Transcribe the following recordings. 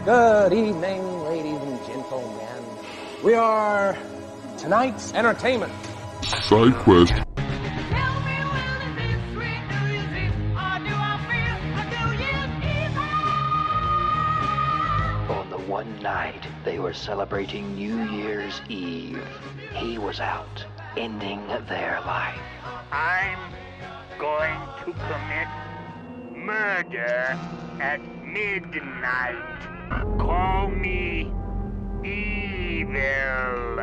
Good evening, ladies and gentlemen. We are tonight's entertainment. Side quest. On the one night they were celebrating New Year's Eve, he was out, ending their life. I'm going to commit murder at midnight. Call me evil.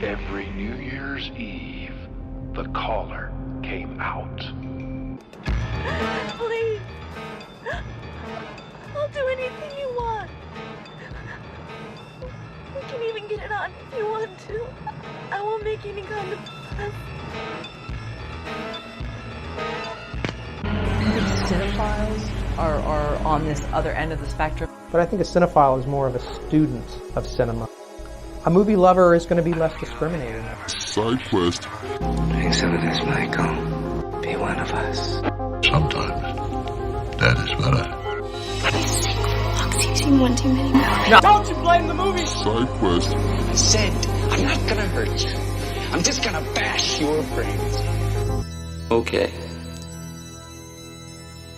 Every New Year's Eve, the caller came out. Please. I'll do anything you want. We can even get it on if you want to. I won't make any kind of fuss. Cinephiles are on this other end of the spectrum. But I think a cinephile is more of a student of cinema. A movie lover is going to be less discriminating. Side quest. Drink some of this, Michael. Be one of us. Sometimes that is better. I've seen one too many. No. Don't you blame the movie! Side quest. I said, I'm not gonna hurt you. I'm just gonna bash your brains. Okay.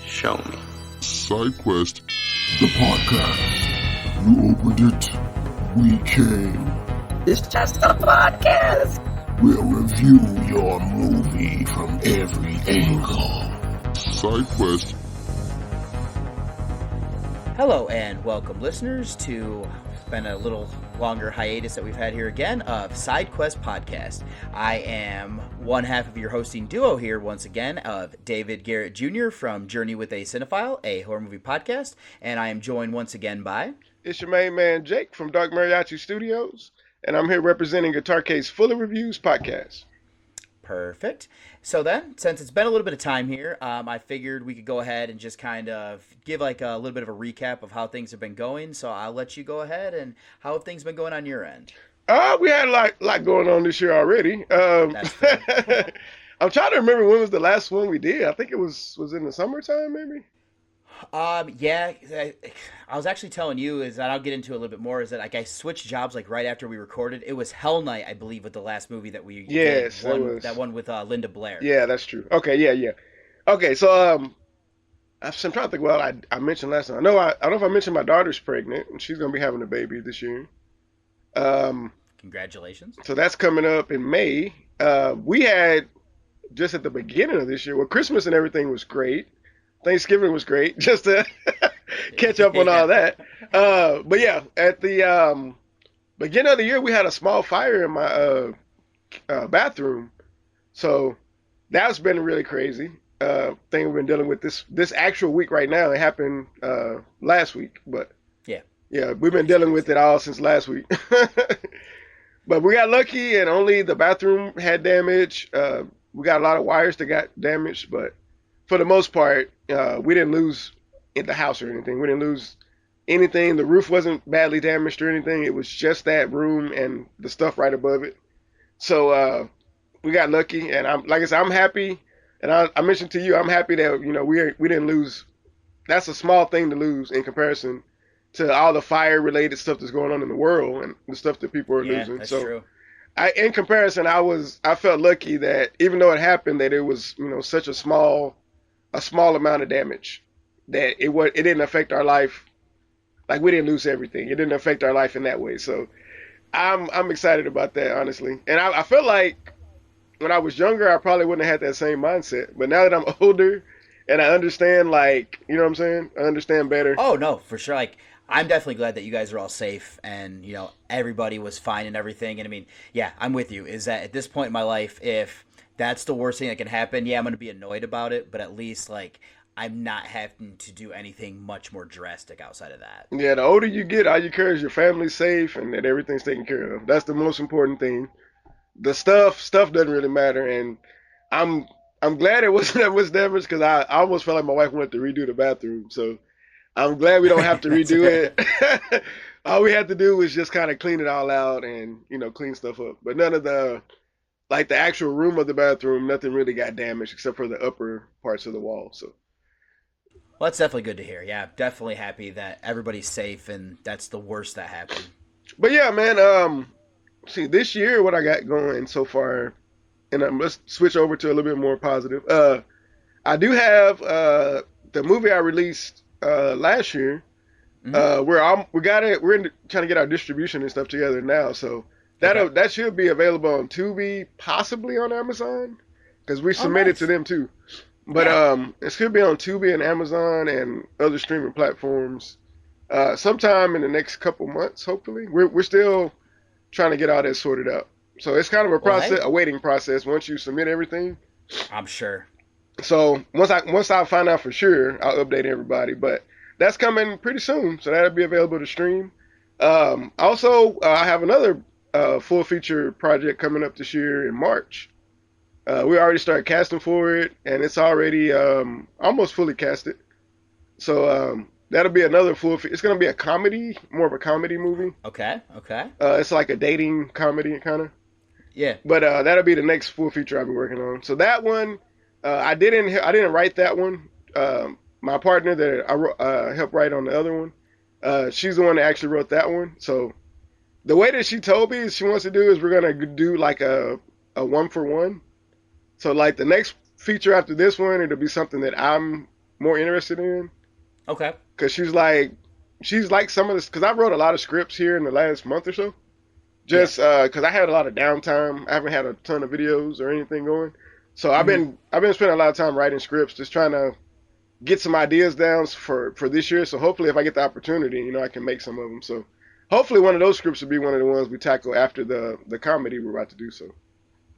Show me. Side quest. The podcast. You opened it. We came. It's just a podcast. We'll review your movie from every angle. Side quest. Hello and welcome, listeners, to it's been a little longer hiatus that we've had here again of SideQuest Podcast. I am one half of your hosting duo here once again of David Garrett Jr. from Journey with a Cinephile, a horror movie podcast, and I am joined once again by... It's your main man Jake from Dark Mariachi Studios, and I'm here representing Guitar Case Fully Reviews Podcast. Perfect. So then, since it's been a little bit of time here, I figured we could go ahead and just kind of give like a little bit of a recap of how things have been going. So I'll let you go ahead and how have things been going on your end? We had a lot going on this year already. That's fair. I'm trying to remember when was the last one we did. I think it was in the summertime, maybe. Yeah, I was actually telling you is that I'll get into a little bit more is that like I switched jobs like right after we recorded. It was Hell Night, I believe, with the last movie that we did. That one with Linda Blair. Yeah, that's true. Okay, yeah. Okay, so I'm trying to think. Well, I mentioned last time. I don't know if I mentioned my daughter's pregnant and she's gonna be having a baby this year. Congratulations. So that's coming up in May. We had just at the beginning of this year. Well, Christmas and everything was great. Thanksgiving was great, just to catch up on all that. But yeah, at the beginning of the year, we had a small fire in my bathroom. So that's been really crazy. Thing we've been dealing with this actual week right now. It happened last week, but yeah, we've been dealing with it all since last week. But we got lucky, and only the bathroom had damage. We got a lot of wires that got damaged, but for the most part, we didn't lose in the house or anything. We didn't lose anything. The roof wasn't badly damaged or anything. It was just that room and the stuff right above it. So we got lucky, and like I said, I'm happy. And I mentioned to you, I'm happy that we didn't lose. That's a small thing to lose in comparison to all the fire-related stuff that's going on in the world and the stuff that people are losing. That's so true. In comparison, I felt lucky that even though it happened, that it was such a small amount of damage that it didn't affect our life. Like we didn't lose everything. It didn't affect our life in that way. So I'm excited about that, honestly. And I feel like when I was younger, I probably wouldn't have had that same mindset. But now that I'm older and I understand, like, you know what I'm saying? I understand better. Oh, no, for sure. Like, I'm definitely glad that you guys are all safe and, everybody was fine and everything. And I mean, yeah, I'm with you. Is that at this point in my life, if that's the worst thing that can happen, yeah, I'm going to be annoyed about it. But at least, like, I'm not having to do anything much more drastic outside of that. Yeah, the older you get, all you care is your family's safe and that everything's taken care of. That's the most important thing. The stuff doesn't really matter. And I'm glad it wasn't that much damage because I almost felt like my wife wanted to redo the bathroom. So I'm glad we don't have to redo it. All we had to do was just kind of clean it all out and, clean stuff up. But none of the actual room of the bathroom, nothing really got damaged except for the upper parts of the wall. So. Well, Well, that's definitely good to hear. Yeah, definitely happy that everybody's safe, and that's the worst that happened. But yeah, man. See, this year what I got going so far, and let's switch over to a little bit more positive. I do have the movie I released last year. We're trying to get our distribution and stuff together now, so that should be available on Tubi, possibly on Amazon, because we submitted to them too. But it should be on Tubi and Amazon and other streaming platforms sometime in the next couple months. Hopefully, we're still trying to get all that sorted out. So it's kind of a process, a waiting process. Once you submit everything, I'm sure. So once I find out for sure, I'll update everybody. But that's coming pretty soon, so that'll be available to stream. Also, I have another full feature project coming up this year in March. We already started casting for it, and it's already almost fully casted. So that'll be another it's going to be a comedy, more of a comedy movie. Okay. It's like a dating comedy kind of. Yeah. But that'll be the next full feature I'll be working on. So that one, I didn't write that one. My partner that I helped write on the other one, she's the one that actually wrote that one. So the way that she told me she wants to do is we're gonna do like a 1-for-1. So like the next feature after this one, it'll be something that I'm more interested in. Okay. Because she's like some of this, because I wrote a lot of scripts here in the last month or so. Just because I had a lot of downtime. I haven't had a ton of videos or anything going. So I've been spending a lot of time writing scripts, just trying to get some ideas down for this year. So hopefully if I get the opportunity, I can make some of them. So hopefully one of those scripts will be one of the ones we tackle after the comedy we're about to do. So.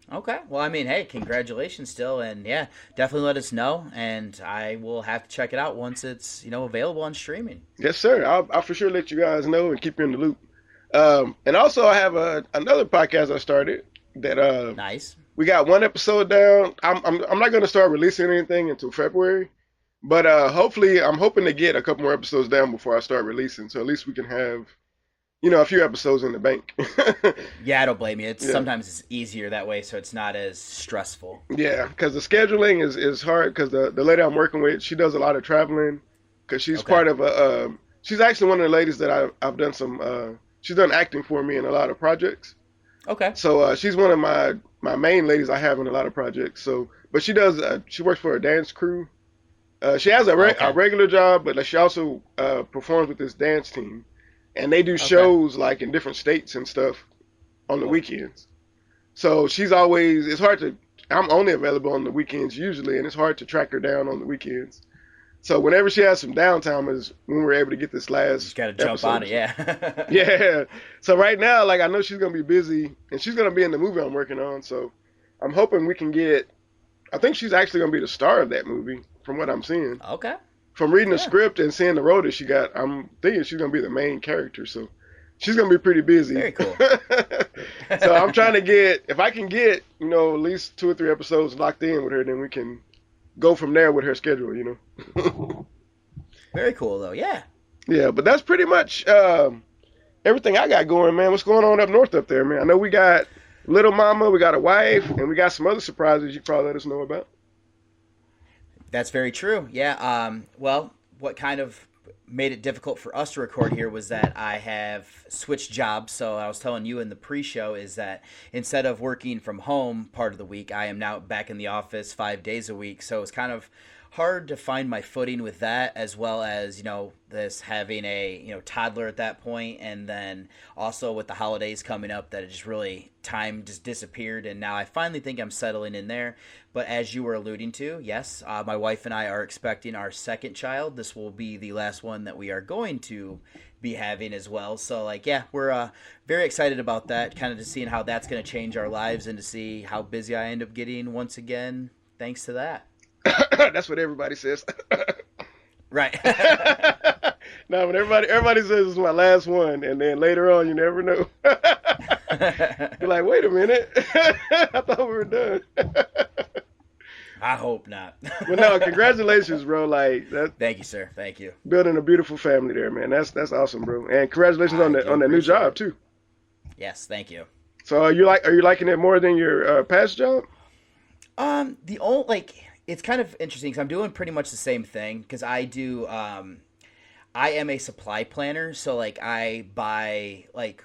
Okay. Well, I mean, hey, congratulations still. And yeah, definitely let us know. And I will have to check it out once it's, available on streaming. Yes, sir. I'll for sure let you guys know and keep you in the loop. And also I have another podcast I started that, nice. We got one episode down. I'm not going to start releasing anything until February, but hopefully I'm hoping to get a couple more episodes down before I start releasing. So at least we can have, a few episodes in the bank. Yeah, I don't blame you. Sometimes it's easier that way, so it's not as stressful. Yeah, because the scheduling is hard. Because the lady I'm working with, she does a lot of traveling. Because she's part of she's actually one of the ladies that I've done some. She's done acting for me in a lot of projects. Okay. So she's one of my main ladies I have in a lot of projects. So, but she does. She works for a dance crew. She has a regular job, but she also performs with this dance team, and they do shows like in different states and stuff on the weekends. So she's always. It's hard to. I'm only available on the weekends usually, and it's hard to track her down on the weekends. So whenever she has some downtime is when we're able to get this last. Just gotta jump on it, yeah. Yeah. So right now, like I know she's gonna be busy, and she's gonna be in the movie I'm working on. So I'm hoping we can get. I think she's actually gonna be the star of that movie, from what I'm seeing. Okay. From reading the script and seeing the role that she got, I'm thinking she's gonna be the main character. So she's gonna be pretty busy. Very cool. So I'm trying to get, if I can get, at least 2 or 3 episodes locked in with her, then we can go from there with her schedule, Very cool, though. Yeah. Yeah, but that's pretty much everything I got going, man. What's going on up north up there, man? I know we got little mama, we got a wife, and we got some other surprises you probably let us know about. That's very true. Yeah. Well, what kind of made it difficult for us to record here was that I have switched jobs. So I was telling you in the pre-show is that instead of working from home part of the week, I am now back in the office 5 days a week. So it's kind of hard to find my footing with that, as well as, this having a, toddler at that point. And then also with the holidays coming up, that it just really, time just disappeared. And now I finally think I'm settling in there. But as you were alluding to, yes, my wife and I are expecting our second child. This will be the last one that we are going to be having as well. So we're very excited about that, kind of just seeing how that's going to change our lives and to see how busy I end up getting once again, thanks to that. That's what everybody says. Right. No, but everybody says it's my last one, and then later on, you never know. You're like, wait a minute. I thought we were done. I hope not. Well, no, congratulations, bro. Thank you, sir. Thank you. Building a beautiful family there, man. That's awesome, bro. And congratulations on that new job too. Yes, thank you. So are you liking it more than your past job? The only it's kind of interesting because I'm doing pretty much the same thing because I do. I am a supply planner, so like I buy like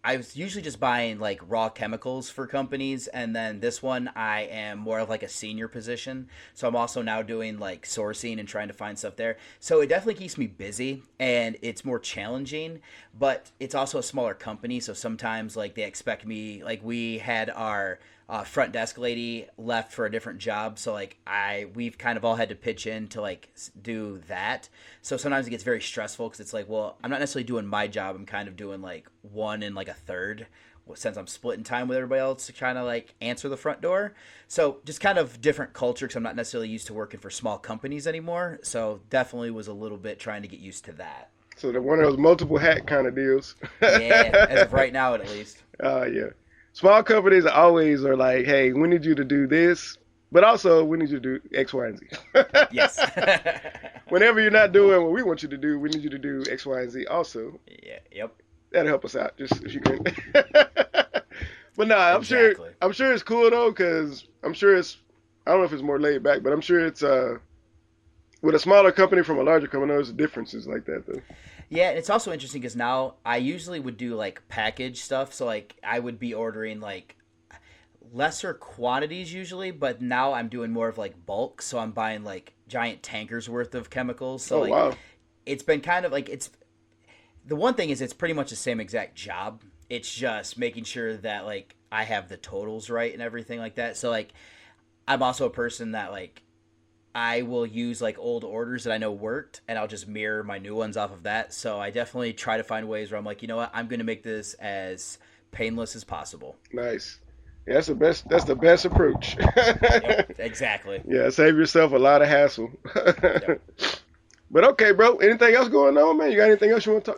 I was usually just buying like raw chemicals for companies, and then this one I am more of like a senior position. So I'm also now doing like sourcing and trying to find stuff there. So it definitely keeps me busy and it's more challenging, but it's also a smaller company. So sometimes like they expect me, like we had our front desk lady left for a different job, so like we've kind of all had to pitch in to like do that. So sometimes it gets very stressful because it's like, well, I'm not necessarily doing my job, I'm kind of doing like one and like a third, since I'm splitting time with everybody else to kind of like answer the front door. So just kind of different culture because I'm not necessarily used to working for small companies anymore. So definitely was a little bit trying to get used to that. So they're one of those multiple hat kind of deals. Yeah, as of right now at least. Yeah. Small companies always are like, hey, we need you to do this, but also we need you to do X, Y, and Z. Yes. Whenever you're not doing what we want you to do, we need you to do X, Y, and Z also. Yeah. Yep. That'll help us out, just if you can. But no, I'm sure it's cool though, because I'm sure it's, I don't know if it's more laid back, but I'm sure it's with a smaller company from a larger company, there's differences like that though. Yeah, it's also interesting because now I usually would do like package stuff. So like I would be ordering like lesser quantities usually, but now I'm doing more of like bulk. So I'm buying like giant tankers worth of chemicals. So wow. It's been kind of like the one thing is it's pretty much the same exact job. It's just making sure that like I have the totals right and everything like that. So like I'm also a person that like I will use like old orders that I know worked and I'll just mirror my new ones off of that. So I definitely try to find ways where I'm like, you know what, I'm going to make this as painless as possible. Nice. Yeah, that's the best approach. Yep, exactly. Yeah, save yourself a lot of hassle. Yep. But okay, bro, anything else going on, man? You got anything else you want to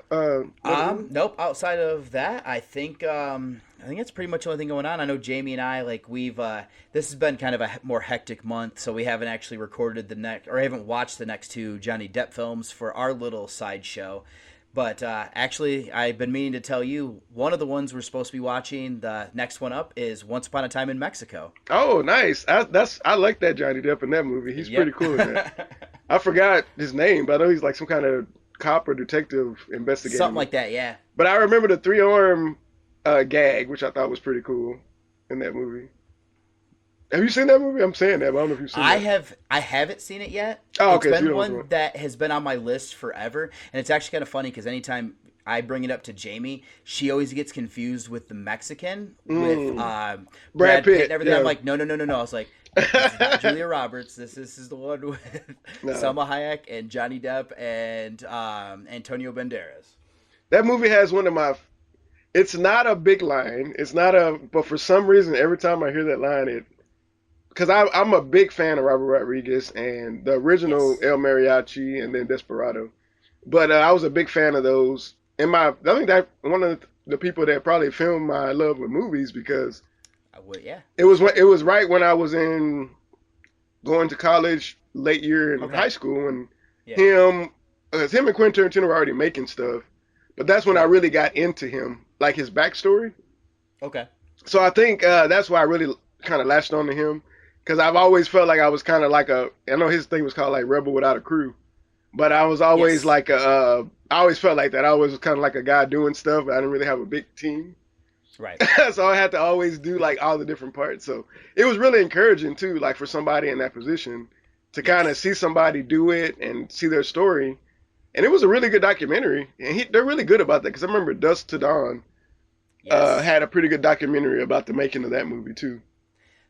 talk? Nope. Outside of that, I think that's pretty much the only thing going on. I know Jamie and I, like we've this has been kind of a more hectic month, so we haven't actually recorded I haven't watched the next two Johnny Depp films for our little sideshow. But actually, I've been meaning to tell you, one of the ones we're supposed to be watching, the next one up, is Once Upon a Time in Mexico. Oh, nice. I like that Johnny Depp in that movie. He's pretty cool in that. I forgot his name, but I know he's like some kind of cop or detective investigator. Something like that, yeah. But I remember the three-arm gag, which I thought was pretty cool in that movie. Have you seen that movie? I'm saying that, but I don't know if you've seen it. I haven't seen it yet. Oh, okay. It's been one that has been on my list forever, and it's actually kind of funny because anytime I bring it up to Jamie, she always gets confused with the Mexican with Brad Pitt and everything. Yeah. I'm like, no. I was like, this is not Julia Roberts. This is the one with Salma Hayek and Johnny Depp and Antonio Banderas. That movie has one of my. It's not a big line. But for some reason, every time I hear that line, because I'm a big fan of Robert Rodriguez and the original El Mariachi and then Desperado. But I was a big fan of those. I think that one of the people that probably filmed my love with movies because it was right when I was going to college late year in high school and him and Quentin Tarantino were already making stuff. But that's when I really got into him, like his backstory. Okay. So I think that's why I really kind of latched on to him. Because I've always felt like I was kind of like I know his thing was called like Rebel Without a Crew, but I was always like I always felt like that. I always was kind of like a guy doing stuff, but I didn't really have a big team. Right. So I had to always do like all the different parts. So it was really encouraging too, like for somebody in that position to kind of see somebody do it and see their story. And it was a really good documentary. And they're really good about that. Because I remember Dusk to Dawn had a pretty good documentary about the making of that movie too.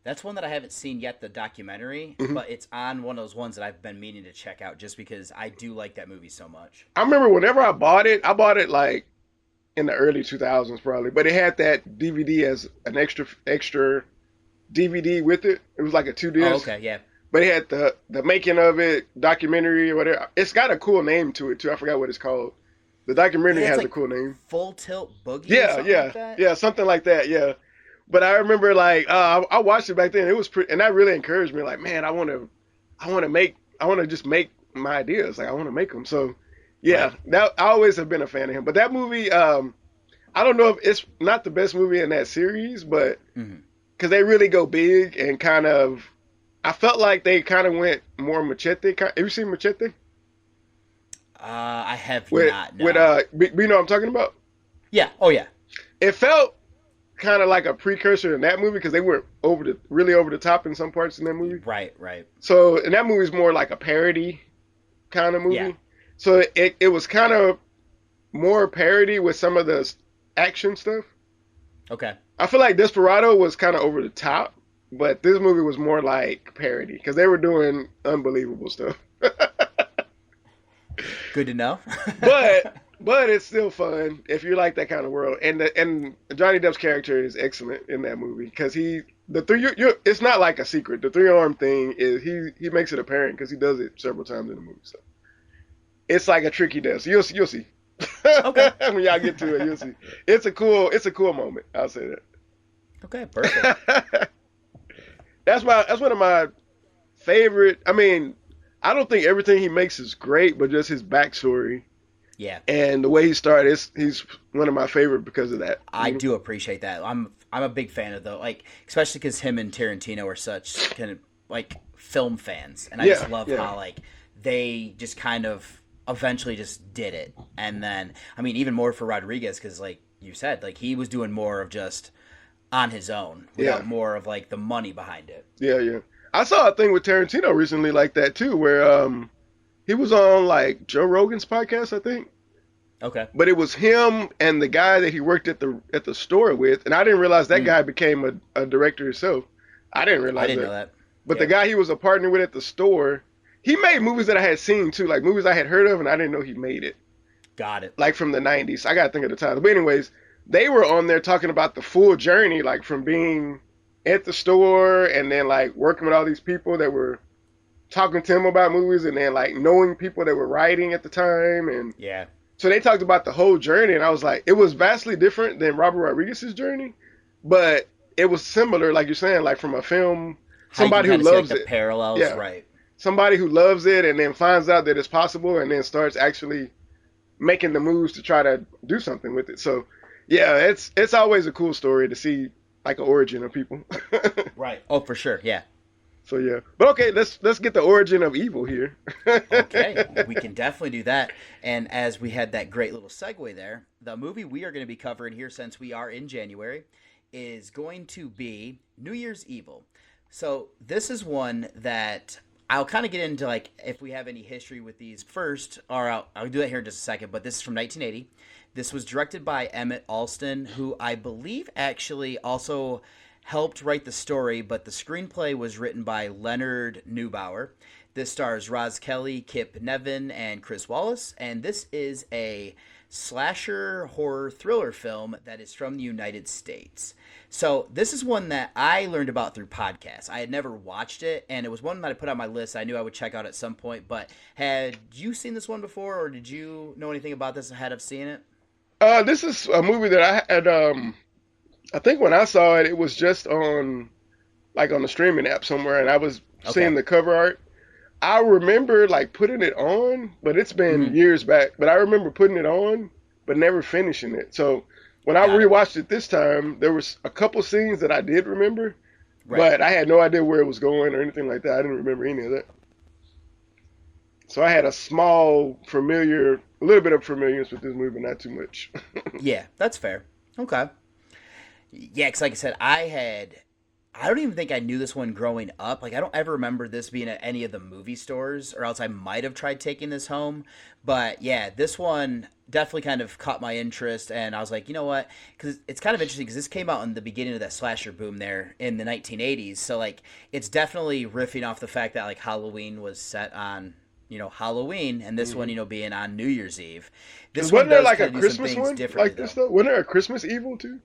That's one that I haven't seen yet, the documentary, but it's on one of those ones that I've been meaning to check out just because I do like that movie so much. I remember whenever I bought it like in the early 2000s probably, but it had that DVD as an extra DVD with it. It was like a 2-disc. Oh, okay, yeah. But it had the making of it, documentary or whatever. It's got a cool name to it too. I forgot what it's called. The documentary has like a cool name. Full Tilt Boogie? Yeah, something like that, yeah. But I remember, like, I watched it back then. It was pretty, and that really encouraged me. Like, man, I want to just make my ideas. Like, I want to make them. So, yeah, I always have been a fan of him. But that movie, I don't know if it's not the best movie in that series, but because they really go big and kind of, I felt like they kind of went more Machete. Have you seen Machete? I have With not. No. with you know what I'm talking about? Yeah. Oh yeah. It felt kind of like a precursor in that movie because they were really over the top in some parts in that movie. Right. Right. So, and that movie is more like a parody kind of movie. Yeah. So it was kind of more parody with some of the action stuff. Okay. I feel like Desperado was kind of over the top, but this movie was more like parody because they were doing unbelievable stuff. Good to know. but it's still fun if you like that kind of world. And Johnny Depp's character is excellent in that movie because it's not like a secret. The 3-arm thing is he makes it apparent because he does it several times in the movie. So it's like a tricky death. So you'll see. Okay. When y'all get to it, you'll see. It's a cool moment. I'll say that. Okay, perfect. That's one of my favorite. I mean, I don't think everything he makes is great, but just his backstory. Yeah. And the way he started, he's one of my favorite because of that. I do appreciate that. I'm a big fan of especially because him and Tarantino are such kind of like film fans, and I just love how like they just kind of eventually just did it, and then I mean even more for Rodriguez because like you said, like he was doing more of just on his own without more of like the money behind it. Yeah. I saw a thing with Tarantino recently like that too, where he was on like Joe Rogan's podcast, I think. Okay. But it was him and the guy that he worked at the store with, and I didn't realize that guy became a director himself. I didn't realize know that. But the guy he was a partner with at the store, he made movies that I had seen too, like movies I had heard of, and I didn't know he made it. Got it. Like from the 90s. I got to think of the title. But anyways, they were on there talking about the full journey, like from being at the store and then like working with all these people that were talking to him about movies and then like knowing people that were writing at the time. And yeah. So they talked about the whole journey, and I was like, it was vastly different than Robert Rodriguez's journey, but it was similar, like you're saying, like from a film, somebody who loves it. Parallels, right. Somebody who loves it and then finds out that it's possible and then starts actually making the moves to try to do something with it. So, yeah, it's always a cool story to see like an origin of people. Right. Oh, for sure. Yeah. So yeah, but okay, let's get the origin of evil here. Okay, we can definitely do that. And as we had that great little segue there, the movie we are going to be covering here, since we are in January, is going to be New Year's Evil. So this is one that I'll kind of get into, like, if we have any history with these first, or I'll do that here in just a second, but this is from 1980. This was directed by Emmett Alston, who I believe actually also helped write the story, but the screenplay was written by Leonard Neubauer. This stars Roz Kelly, Kip Niven, and Chris Wallace, and this is a slasher horror thriller film that is from the United States. So this is one that I learned about through podcasts. I had never watched it, and it was one that I put on my list I knew I would check out at some point, but had you seen this one before, or did you know anything about this ahead of seeing it? This is a movie that I had, I think when I saw it, it was just on the streaming app somewhere, and I was seeing the cover art. I remember like putting it on, but it's been years back. But I remember putting it on, but never finishing it. So when I rewatched it this time, there was a couple scenes that I did remember, but I had no idea where it was going or anything like that. I didn't remember any of that. So I had a little bit of familiarity with this movie, but not too much. Yeah, that's fair. Okay. Yeah, because like I said, I don't even think I knew this one growing up. Like, I don't ever remember this being at any of the movie stores, or else I might have tried taking this home. But yeah, this one definitely kind of caught my interest, and I was like, you know what? Because it's kind of interesting, because this came out in the beginning of that slasher boom there in the 1980s. So, like, it's definitely riffing off the fact that, like, Halloween was set on, Halloween, and this one, being on New Year's Eve. This wasn't there like a Christmas one like this, though? Wasn't there a Christmas Evil, too?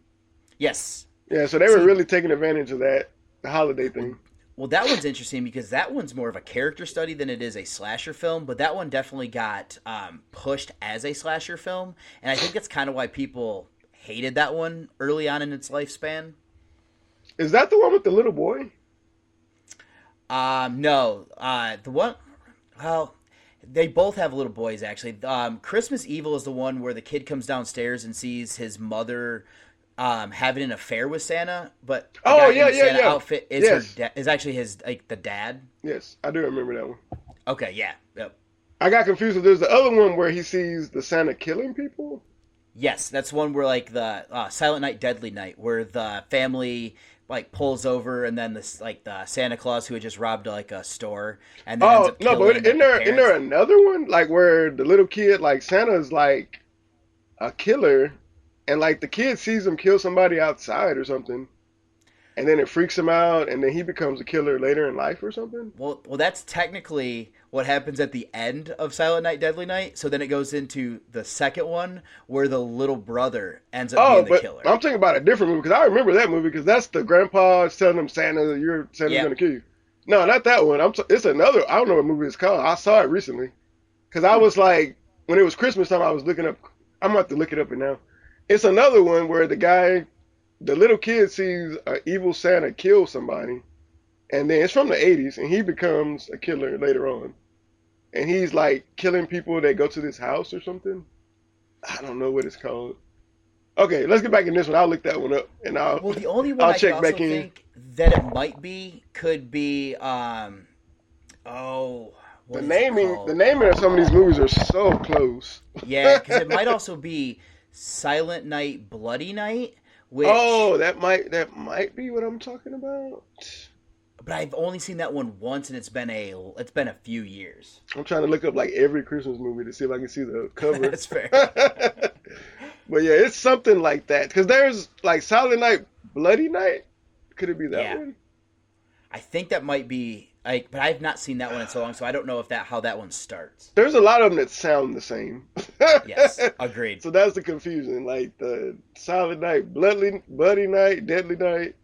Yes. Yeah, so they were really taking advantage of that, the holiday thing. Well, that one's interesting because that one's more of a character study than it is a slasher film, but that one definitely got pushed as a slasher film, and I think that's kind of why people hated that one early on in its lifespan. Is that the one with the little boy? No. The one... Well, they both have little boys, actually. Christmas Evil is the one where the kid comes downstairs and sees his mother having an affair with Santa, but the Oh, guy yeah, in the yeah, Santa yeah. outfit is Yes. is actually his like the dad. Yes, I do remember that one. Okay, yeah, yep. I got confused with there's the other one where he sees the Santa killing people. Yes, that's one where like the Silent Night, Deadly Night, where the family like pulls over, and then this like the Santa Claus who had just robbed like a store, and then ends Oh up no, killing but the isn't there parents. another one like where the little kid like Santa's like a killer, and like the kid sees him kill somebody outside or something, and then it freaks him out, and then he becomes a killer later in life or something. Well, that's technically what happens at the end of Silent Night, Deadly Night. So then it goes into the second one where the little brother ends up being the but killer. I'm thinking about a different movie because I remember that movie because that's the grandpa telling him Santa's Yep. gonna kill you. No, not that one. It's another. I don't know what movie it's called. I saw it recently because I was like, when it was Christmas time, I was looking up. I'm gonna have to look it up now. It's another one where the little kid sees an evil Santa kill somebody, and then it's from the 80s, and he becomes a killer later on. And he's like killing people that go to this house or something. I don't know what it's called. Okay, let's get back in this one. I'll look that one up, and Well, the only one I'll I check could also back in. think that it might be could be The what is it naming called? the naming of some of these movies are so close. Yeah, because it might also be Silent Night, Bloody Night. Which, Oh, that might be what I'm talking about. but I've only seen that one once, and it's been a few years. I'm trying to look up like every Christmas movie to see if I can see the cover. That's fair. But yeah, it's something like that. Because there's like Silent Night, Bloody Night. Could it be that Yeah. one? I think that might be like, but I've not seen that one in so long, so I don't know if how that one starts. There's a lot of them that sound the same. Yes, agreed. So that's the confusion. Like the Silent Night, Bloody Night, Deadly Night.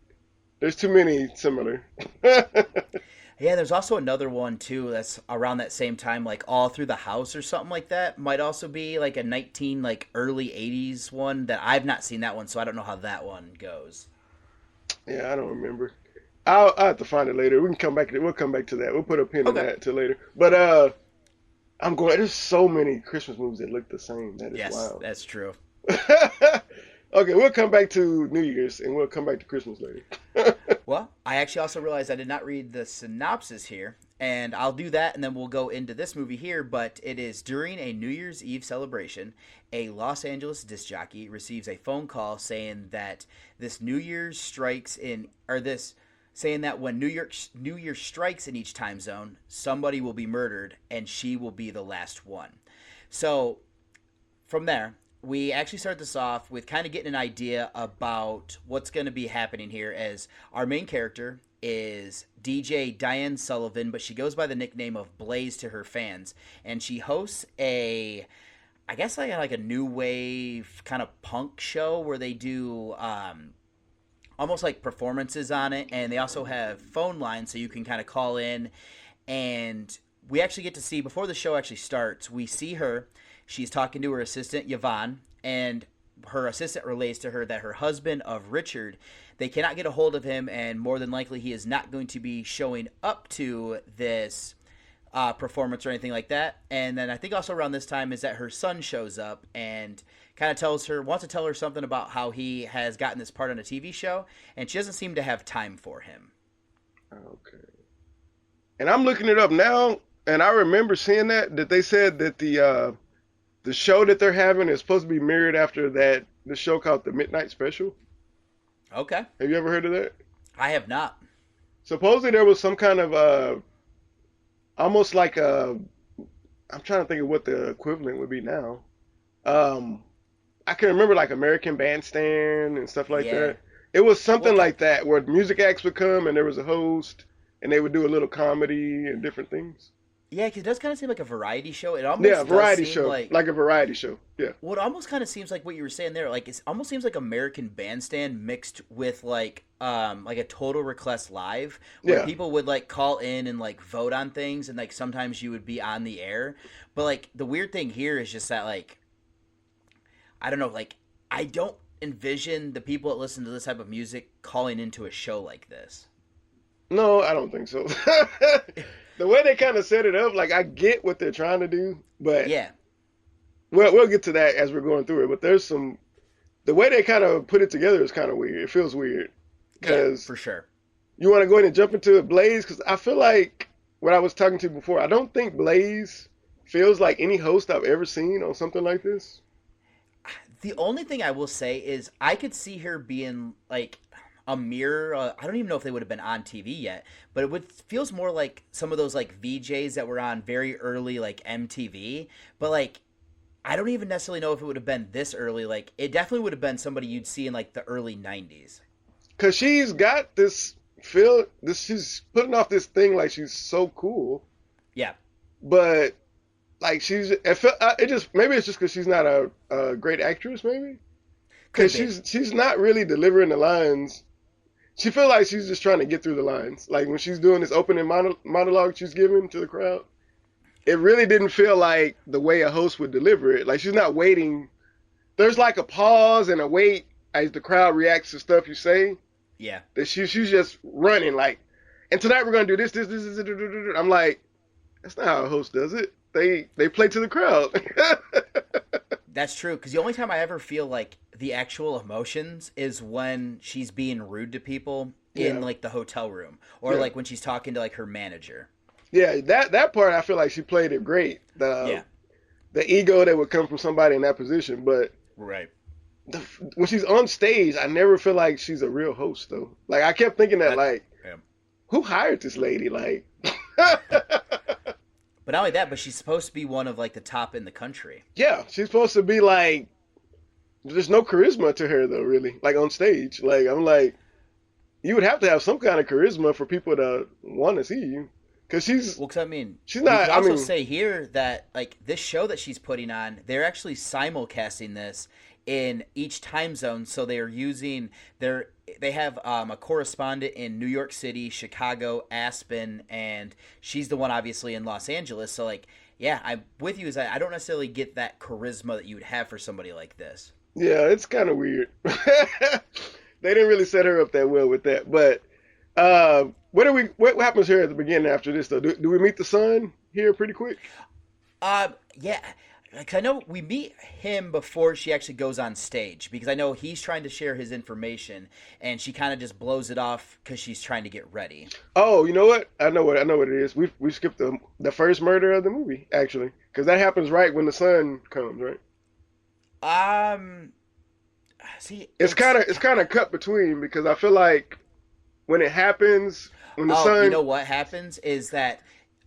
There's too many similar. Yeah, there's also another one too that's around that same time, like All Through the House or something like that. Might also be like a early 80s one that I've not seen that one, so I don't know how that one goes. Yeah, I don't remember. I'll have to find it later. We'll come back to that. We'll put a pin in Okay. that till later. But there's so many Christmas movies that look the same. That is Yes, wild. that's true. Okay, we'll come back to New Year's and we'll come back to Christmas later. Well, I actually also realized I did not read the synopsis here, and I'll do that, and then we'll go into this movie here. But it is during a New Year's Eve celebration, a Los Angeles disc jockey receives a phone call saying that when New Year strikes in each time zone, somebody will be murdered, and she will be the last one. So from there, we actually start this off with kind of getting an idea about what's going to be happening here, as our main character is DJ Diane Sullivan, but she goes by the nickname of Blaze to her fans, and she hosts I guess like a new wave kind of punk show where they do almost like performances on it, and they also have phone lines so you can kind of call in, and we actually get to see, before the show actually starts, we see her. She's talking to her assistant, Yvonne, and her assistant relays to her that her husband of Richard, they cannot get a hold of him, and more than likely he is not going to be showing up to this performance or anything like that. And then I think also around this time is that her son shows up and kind of wants to tell her something about how he has gotten this part on a TV show, and she doesn't seem to have time for him. Okay. And I'm looking it up now, and I remember seeing that they said that the show that they're having is supposed to be mirrored after the show called The Midnight Special. Okay. Have you ever heard of that? I have not. Supposedly there was some kind of almost like I'm trying to think of what the equivalent would be now. I can remember like American Bandstand and stuff like that. It was something like that where music acts would come and there was a host and they would do a little comedy and different things. Yeah, because it does kind of seem like a variety show. It almost variety does seem show, like a variety show. Yeah. Well, it almost kind of seems like what you were saying there. Like it almost seems like American Bandstand mixed with like a Total Request Live, where people would like call in and like vote on things, and like sometimes you would be on the air. But like the weird thing here is just that like I don't know, like I don't envision the people that listen to this type of music calling into a show like this. No, I don't think so. The way they kind of set it up, like I get what they're trying to do, but yeah, we'll get to that as we're going through it. But there's some the way they kind of put it together is kind of weird. It feels weird because for sure. You want to go ahead and jump into Blaze because I feel like what I was talking to before. I don't think Blaze feels like any host I've ever seen on something like this. The only thing I will say is I could see her being like a mirror. I don't even know if they would have been on TV yet, but feels more like some of those like VJs that were on very early like MTV. But like, I don't even necessarily know if it would have been this early. Like, it definitely would have been somebody you'd see in like the early 90s. Cause she's got this she's putting off this thing like she's so cool. Yeah. But like maybe it's just because she's not a great actress, maybe. Because she's not really delivering the lines. She feels like she's just trying to get through the lines. Like when she's doing this opening monologue she's giving to the crowd, it really didn't feel like the way a host would deliver it. Like she's not waiting. There's like a pause and a wait as the crowd reacts to stuff you say. Yeah. That she's just running like, and tonight we're gonna do this. I'm like, that's not how a host does it. They play to the crowd. That's true, because the only time I ever feel like the actual emotions is when she's being rude to people in like the hotel room, or like when she's talking to like her manager. Yeah, that part I feel like she played it great. The ego that would come from somebody in that position, but right. When she's on stage, I never feel like she's a real host though. Like I kept thinking that who hired this lady? Like. But not only that, but she's supposed to be one of like the top in the country. Yeah, she's supposed to be like. There's no charisma to her though, really. Like on stage, like I'm like, you would have to have some kind of charisma for people to want to see you, because she's. Well, because I mean, she's not. You can also say here that like this show that she's putting on, they're actually simulcasting this in each time zone, so they are using they have a correspondent in New York City, Chicago, Aspen, and she's the one obviously in Los Angeles. So like, yeah, I'm with you. I don't necessarily get that charisma that you would have for somebody like this. Yeah, it's kind of weird. They didn't really set her up that well with that. But what happens here at the beginning after this though? Do we meet the son here pretty quick? Yeah. Because I know we meet him before she actually goes on stage, because I know he's trying to share his information and she kind of just blows it off because she's trying to get ready. Oh, you know what? I know what it is. We skipped the first murder of the movie actually, because that happens right when the son comes, right? See, it's kind of cut between, because I feel like when it happens, when the son. You know what happens is that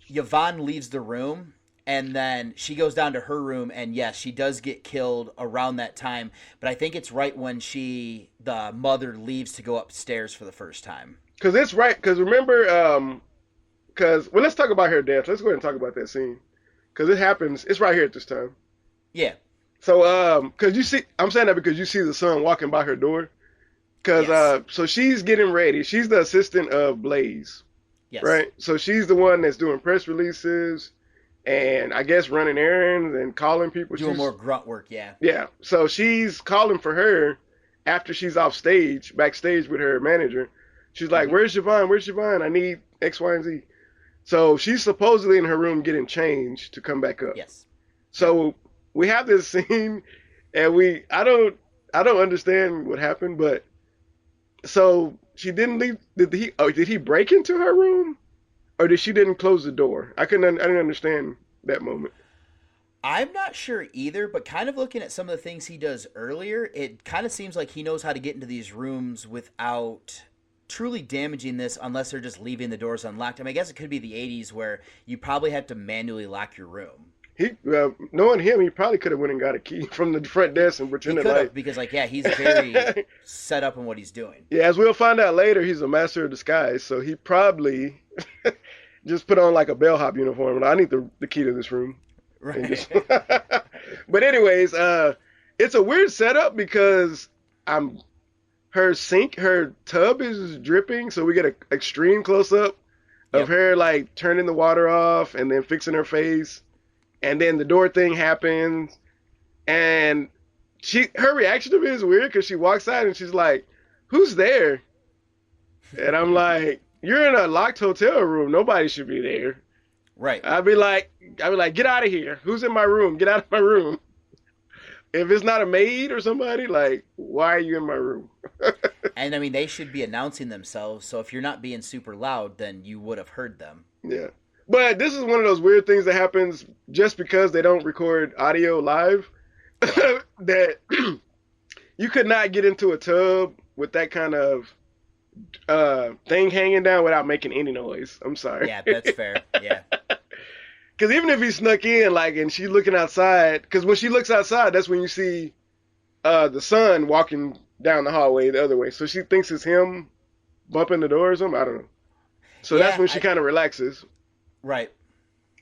Yvonne leaves the room. And then she goes down to her room, and yes, she does get killed around that time. But I think it's right when the mother leaves to go upstairs for the first time. Because it's right. Because remember, let's talk about her death. Let's go ahead and talk about that scene. Because it happens. It's right here at this time. Yeah. So, because you see, I'm saying that because you see the son walking by her door. Because so she's getting ready. She's the assistant of Blaze. Yes. Right. So she's the one that's doing press releases. And I guess running errands and calling people. Doing more grunt work, yeah. Yeah. So she's calling for her after she's backstage with her manager. She's like, "Where's Yvonne? Where's Yvonne? I need X, Y, and Z." So she's supposedly in her room getting changed to come back up. Yes. So we have this scene, and I don't understand what happened, but so she didn't leave. Did he break into her room? Or did she didn't close the door? I didn't understand that moment. I'm not sure either, but kind of looking at some of the things he does earlier, it kind of seems like he knows how to get into these rooms without truly damaging this, unless they're just leaving the doors unlocked. I mean, I guess it could be the 80s where you probably have to manually lock your room. Knowing him, he probably could have went and got a key from the front desk and pretended like. Because he's very set up in what he's doing. Yeah, as we'll find out later, he's a master of disguise, so he probably just put on like a bellhop uniform. And I need the key to this room. Right. But anyways, it's a weird setup because her tub is dripping, so we get an extreme close up of her like turning the water off and then fixing her face. And then the door thing happens, and her reaction to me is weird because she walks out and she's like, "Who's there?" And I'm like, "You're in a locked hotel room. Nobody should be there." Right. I'd be like, "Get out of here. Who's in my room? Get out of my room." if it's not a maid or somebody, like, why are you in my room? And I mean, they should be announcing themselves. So if you're not being super loud, then you would have heard them. Yeah. But this is one of those weird things that happens just because they don't record audio live. That you could not get into a tub with that kind of thing hanging down without making any noise. I'm sorry. Yeah, that's fair. Yeah. Because even if he snuck in, like, and she's looking outside, because when she looks outside, that's when you see the son walking down the hallway the other way. So she thinks it's him bumping the door or something. I don't know. So Yeah, that's when she kind of relaxes. Right.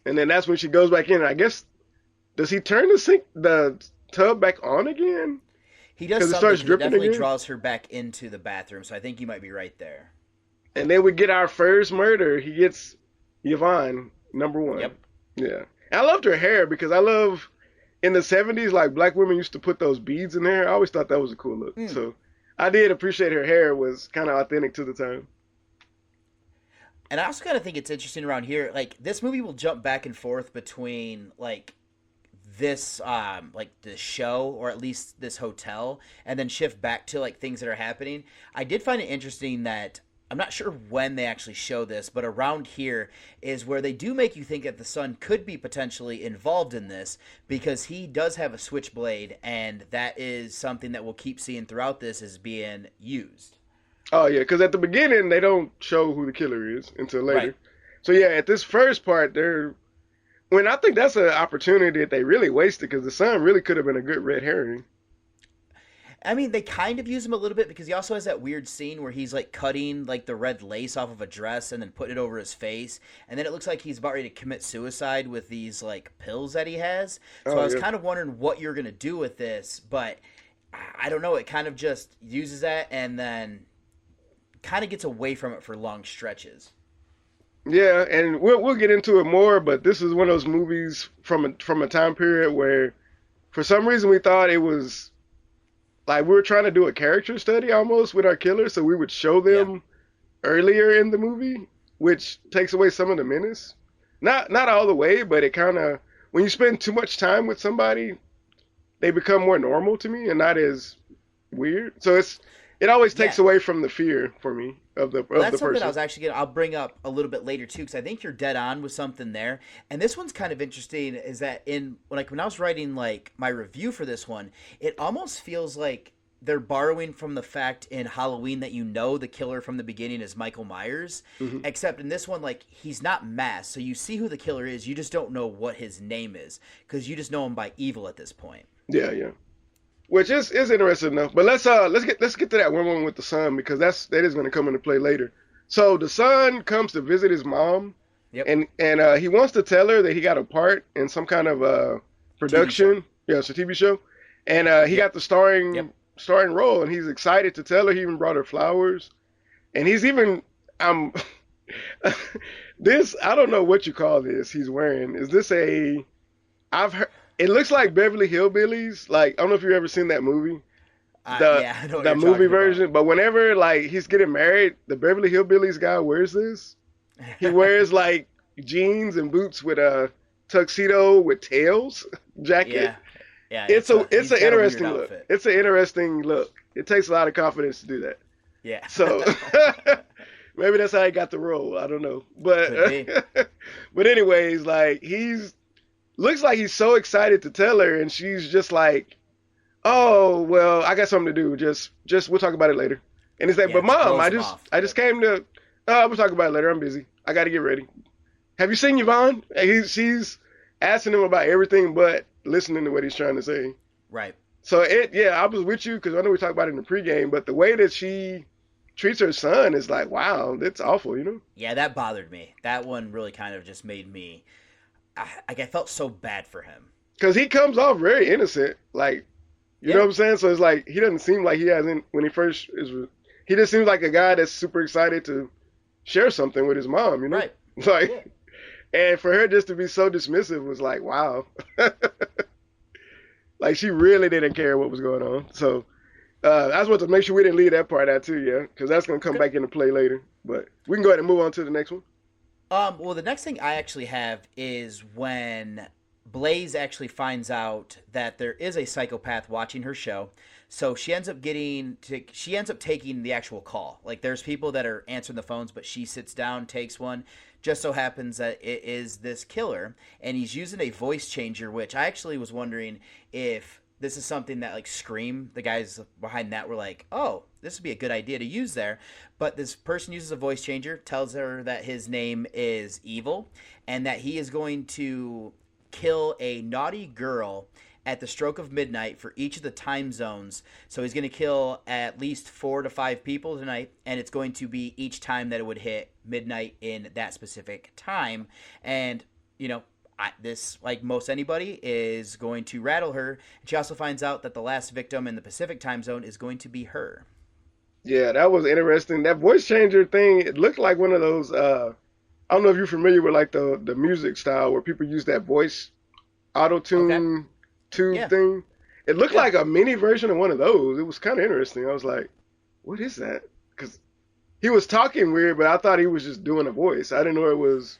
And then that's when she goes back in. I guess, does he turn the tub back on again? He does Because it something starts that dripping definitely again? draws her back into the bathroom. So I think you might be right there. And then we get our first murder. He gets Yvonne, number one. Yep. Yeah. And I loved her hair because I love, in the 70s, like, black women used to put those beads in their hair. I always thought that was a cool look. So I did appreciate her hair. Was kind of authentic to the time. And I also kind of think it's interesting around here. Like, this movie will jump back and forth between, like, this, like, the show, or at least this hotel, and then shift back to, like, things that are happening. I did find it interesting that, I'm not sure when they actually show this, but around here is where they do make you think that the son could be potentially involved in this, because he does have a switchblade, and that is something that we'll keep seeing throughout this as being used. Oh, yeah, because at the beginning, they don't show who the killer is until later. Right. So, yeah, at this first part, I think that's an opportunity that they really wasted, because the son really could have been a good red herring. I mean, they kind of use him a little bit, because he also has that weird scene where he's, like, cutting, like, the red lace off of a dress and then putting it over his face. And then it looks like he's about ready to commit suicide with these, like, pills that he has. So I was kind of wondering what you're going to do with this, but I don't know. It kind of just uses that and then kind of gets away from it for long stretches. Yeah, and we'll get into it more, but this is one of those movies from a time period where, for some reason, we thought it was like we were trying to do a character study almost with our killer, so we would show them earlier in the movie, which takes away some of the menace. Not all the way, but it kind of, when you spend too much time with somebody, they become more normal to me and not as weird. So it always takes away from the fear for me of the Well, that's the something person. I was actually I'll bring up a little bit later too, because I think you're dead on with something there. And this one's kind of interesting, is that when I was writing, like, my review for this one, it almost feels like they're borrowing from the fact in Halloween that the killer from the beginning is Michael Myers, except in this one, like, he's not masked, so you see who the killer is, you just don't know what his name is, because you just know him by evil at this point. Yeah. Which is interesting enough. But let's get to that one with the son, because that is going to come into play later. So the son comes to visit his mom, and he wants to tell her that he got a part in some kind of production. Yeah, it's a TV show, and he got the starring role, and he's excited to tell her. He even brought her flowers, and he's even this, I don't know what you call this. He's wearing. Is this I've heard. It looks like Beverly Hillbillies. Like, I don't know if you've ever seen that movie. I know what the you're movie talking version. about. But whenever, like, he's getting married, the Beverly Hillbillies guy wears this. He wears, like, jeans and boots with a tuxedo with tails jacket. Yeah. It's an he's got a interesting weird look. outfit. It's an interesting look. It takes a lot of confidence to do that. Yeah. So maybe that's how he got the role. I don't know. But but anyways, like, looks like he's so excited to tell her, and she's just like, "Oh, well, I got something to do. Just we'll talk about it later." And he's like, "But Mom, I just came to. We'll talk about it later. I'm busy. I got to get ready. Have you seen Yvonne?" And she's asking him about everything but listening to what he's trying to say. Right. So I was with you because I know we talked about it in the pregame, but the way that she treats her son is like, wow, that's awful, you know? Yeah, that bothered me. That one really kind of just made me, I felt so bad for him. Because he comes off very innocent, like, you know what I'm saying? So it's like, he doesn't seem like he hasn't, when he first is, he just seems like a guy that's super excited to share something with his mom, you know? Right. Like, and for her just to be so dismissive was like, wow. Like, she really didn't care what was going on. So I just want to make sure we didn't leave that part out too, yeah? Because that's going to come back into play later. But we can go ahead and move on to the next one. Well, the next thing I actually have is when Blaze actually finds out that there is a psychopath watching her show. So she ends up taking the actual call. Like, there's people that are answering the phones, but she sits down, takes one. Just so happens that it is this killer, and he's using a voice changer, which I actually was wondering if this is something that, like, Scream, the guys behind that, were like, oh, this would be a good idea to use there. But this person uses a voice changer, tells her that his name is Evil, and that he is going to kill a naughty girl at the stroke of midnight for each of the time zones. So he's going to kill at least 4 to 5 people tonight, and it's going to be each time that it would hit midnight in that specific time. And, you know, this, like most anybody, is going to rattle her. She also finds out that the last victim in the Pacific time zone is going to be her. Yeah, that was interesting. That voice changer thing, it looked like one of those, I don't know if you're familiar with like the music style where people use that voice auto-tune tube thing. It looked like a mini version of one of those. It was kind of interesting. I was like, what is that? Because he was talking weird, but I thought he was just doing a voice. I didn't know it was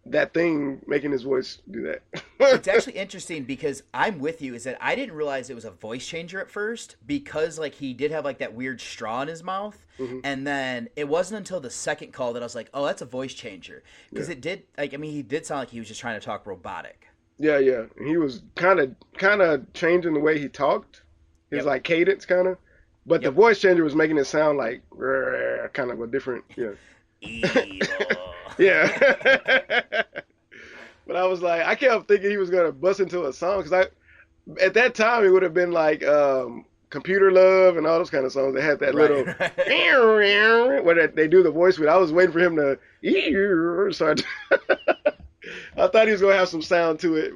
that thing making his voice do that. It's actually interesting because I'm with you, is that I didn't realize it was a voice changer at first, because like he did have like that weird straw in his mouth. Mm-hmm. And then it wasn't until the second call that I was like, oh, that's a voice changer. Because it did, like, I mean, he did sound like he was just trying to talk robotic. Yeah. And he was kind of changing the way he talked. His like cadence kind of. But the voice changer was making it sound like kind of a different, Evil. Yeah. But I was like, I kept thinking he was going to bust into a song, because at that time it would have been like Computer Love and all those kind of songs that had that little where they do the voice with. I was waiting for him to start. I thought he was going to have some sound to it,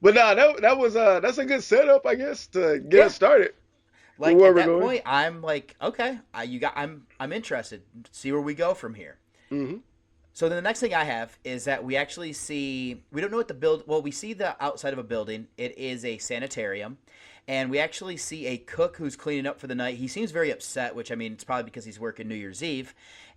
but no, that was that's a good setup, I guess, to get us started. Like at that point, I'm like, okay, I'm interested. See where we go from here. Mm-hmm. So then the next thing I have is that we actually see, we don't know what we see the outside of a building. It is a sanitarium, and we actually see a cook who's cleaning up for the night. He seems very upset, which, I mean, it's probably because he's working New Year's Eve.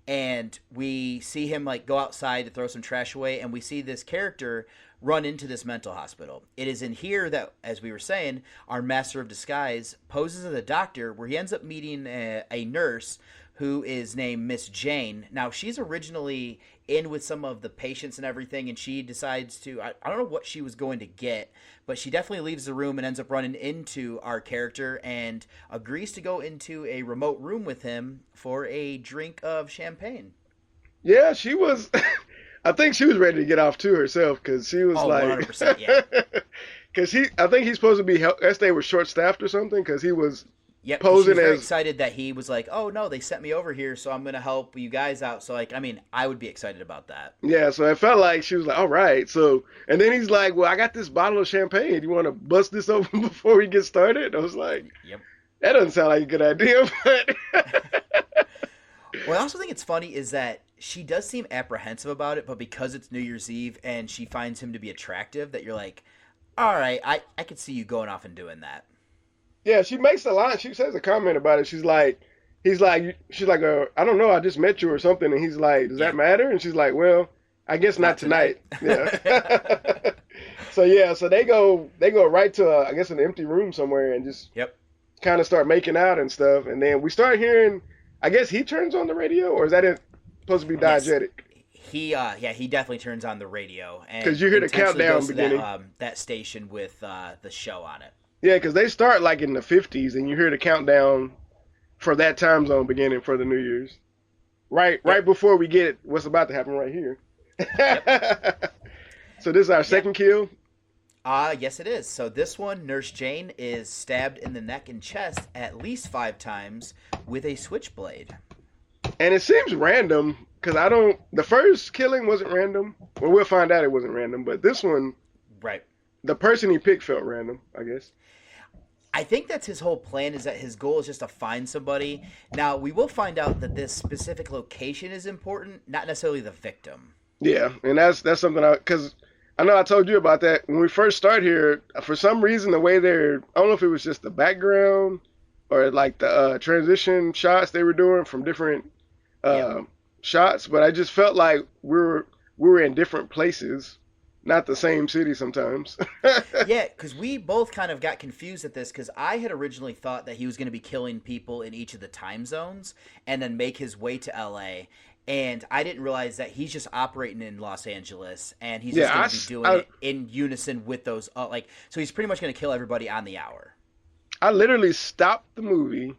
And we see him like go outside to throw some trash away, and we see this character run into this mental hospital. It is in here that, as we were saying, our master of disguise poses as a doctor, where he ends up meeting a nurse who is named Miss Jane. Now, she's originally in with some of the patients and everything, and she decides to, I don't know what she was going to get, but she definitely leaves the room and ends up running into our character and agrees to go into a remote room with him for a drink of champagne. Yeah, she was, I think she was ready to get off too herself, because she was 100%, yeah. Because I think he's supposed to be, I guess they were short-staffed or something, because he was Yep, posing she was very as excited that he was like, oh no, they sent me over here, so I'm gonna help you guys out. So like, I mean, I would be excited about that. Yeah, so it felt like she was like, all right. So, and then he's like, well, I got this bottle of champagne. You want to bust this open before we get started? I was like, yep, that doesn't sound like a good idea. But well, I also think it's funny is that she does seem apprehensive about it, but because it's New Year's Eve and she finds him to be attractive, that you're like, all right, I could see you going off and doing that. Yeah, she makes a line. She says a comment about it. She's like, I don't know, I just met you or something. And he's like, does that matter? And she's like, well, I guess not tonight. Yeah. So they go right to I guess an empty room somewhere and just kind of start making out and stuff. And then we start hearing, I guess he turns on the radio, or is that supposed to be diegetic? Yes. He definitely turns on the radio, because you hear the countdown beginning. That station with the show on it. Yeah, because they start like in the 50s, and you hear the countdown for that time zone beginning for the New Year's. Right before we get what's about to happen right here. So this is our second kill? Yes, it is. So this one, Nurse Jane is stabbed in the neck and chest at least 5 times with a switchblade. And it seems random, because the first killing wasn't random. Well, we'll find out it wasn't random, but this one, right, the person he picked felt random, I guess. I think that's his whole plan, is that his goal is just to find somebody. Now, we will find out that this specific location is important, not necessarily the victim. Yeah, and that's something because I know I told you about that. When we first start here, for some reason, the way I don't know if it was just the background or like the transition shots they were doing from different shots, but I just felt like we were in different places. not the same city sometimes. Yeah, because we both kind of got confused at this because I had originally thought that he was going to be killing people in each of the time zones and then make his way to LA. And I didn't realize that he's just operating in Los Angeles and he's just going to be doing it in unison with those. So he's pretty much going to kill everybody on the hour. I literally stopped the movie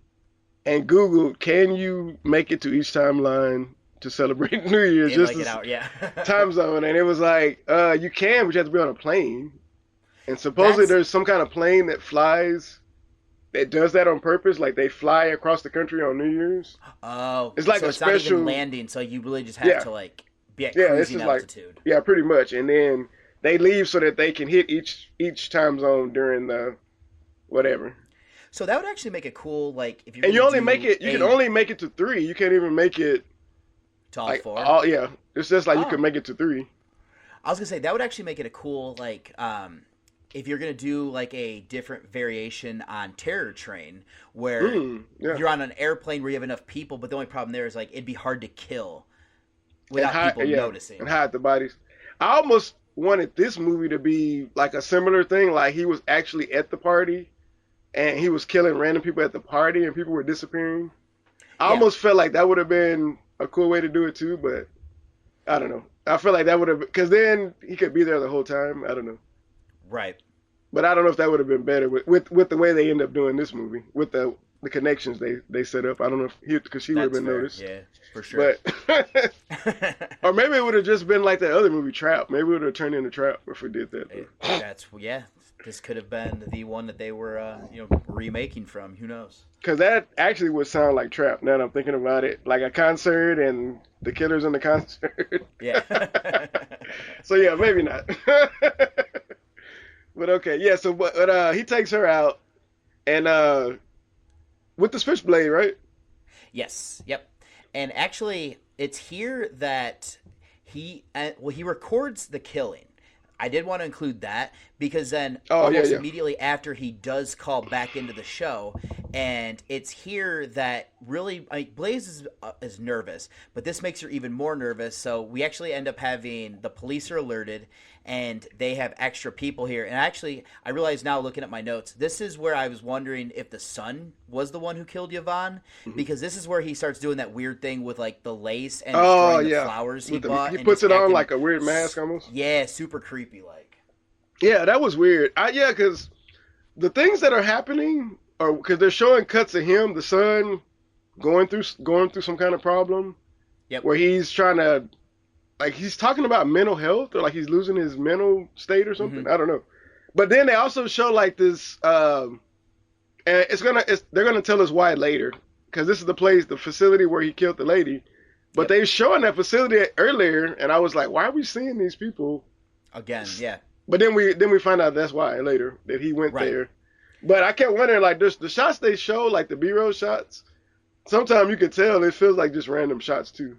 and Googled, can you make it to each timeline to celebrate New Year's? Just like an hour, yeah. Time zone. And it was like, you can, but you have to be on a plane. And supposedly there's some kind of plane that flies that does that on purpose. Like they fly across the country on New Year's. Oh. It's like so a it's special not even landing, so you really just have to like be at cruising altitude. Yeah, pretty much. And then they leave so that they can hit each time zone during the whatever. So that would actually make it cool, like if you. And you only make it. You can only make it to 3. You can't even make it to all like, 4. Yeah, it's just like you can make it to 3. I was gonna say that would actually make it a cool like if you're gonna do like a different variation on Terror Train where you're on an airplane where you have enough people, but the only problem there is like it'd be hard to kill without people noticing and hide the bodies. I almost wanted this movie to be like a similar thing, like he was actually at the party. And he was killing random people at the party and people were disappearing. I almost felt like that would have been a cool way to do it too, but I don't know. I feel like that would have, because then he could be there the whole time. I don't know. Right. But I don't know if that would have been better with the way they end up doing this movie, with the connections they set up. I don't know if because she would have been noticed. Yeah, for sure. But or maybe it would have just been like that other movie, Trap. Maybe it would have turned into Trap if we did that. This could have been the one that they were, remaking from. Who knows? Because that actually would sound like Trap. Now that I'm thinking about it, like a concert and the killers in the concert. Yeah. So yeah, maybe not. But okay, yeah. So but he takes her out, and with the switchblade, right? Yes. Yep. And actually, it's here that he records the killing. I did want to include that because then immediately after he does call back into the show, and it's here that really Blaze is nervous, but this makes her even more nervous. So we actually end up having the police are alerted, and they have extra people here. And actually, I realize now looking at my notes, this is where I was wondering if the son was the one who killed Yvonne, because this is where he starts doing that weird thing with like the lace and destroying the flowers he bought. He puts it on like a weird mask almost. Yeah, super creepy like. Yeah, that was weird. Because the things that are happening are because they're showing cuts of him, the son, going through some kind of problem. Yep. Where he's trying to, like, he's talking about mental health or like he's losing his mental state or something. I don't know. But then they also show like this, and they're gonna tell us why later because this is the facility where he killed the lady. But they showing that facility earlier, and I was like, why are we seeing these people again? Yeah. But then we find out that's why later that he went there. But I kept wondering, like, the shots they show, like the B-roll shots, sometimes you could tell it feels like just random shots too.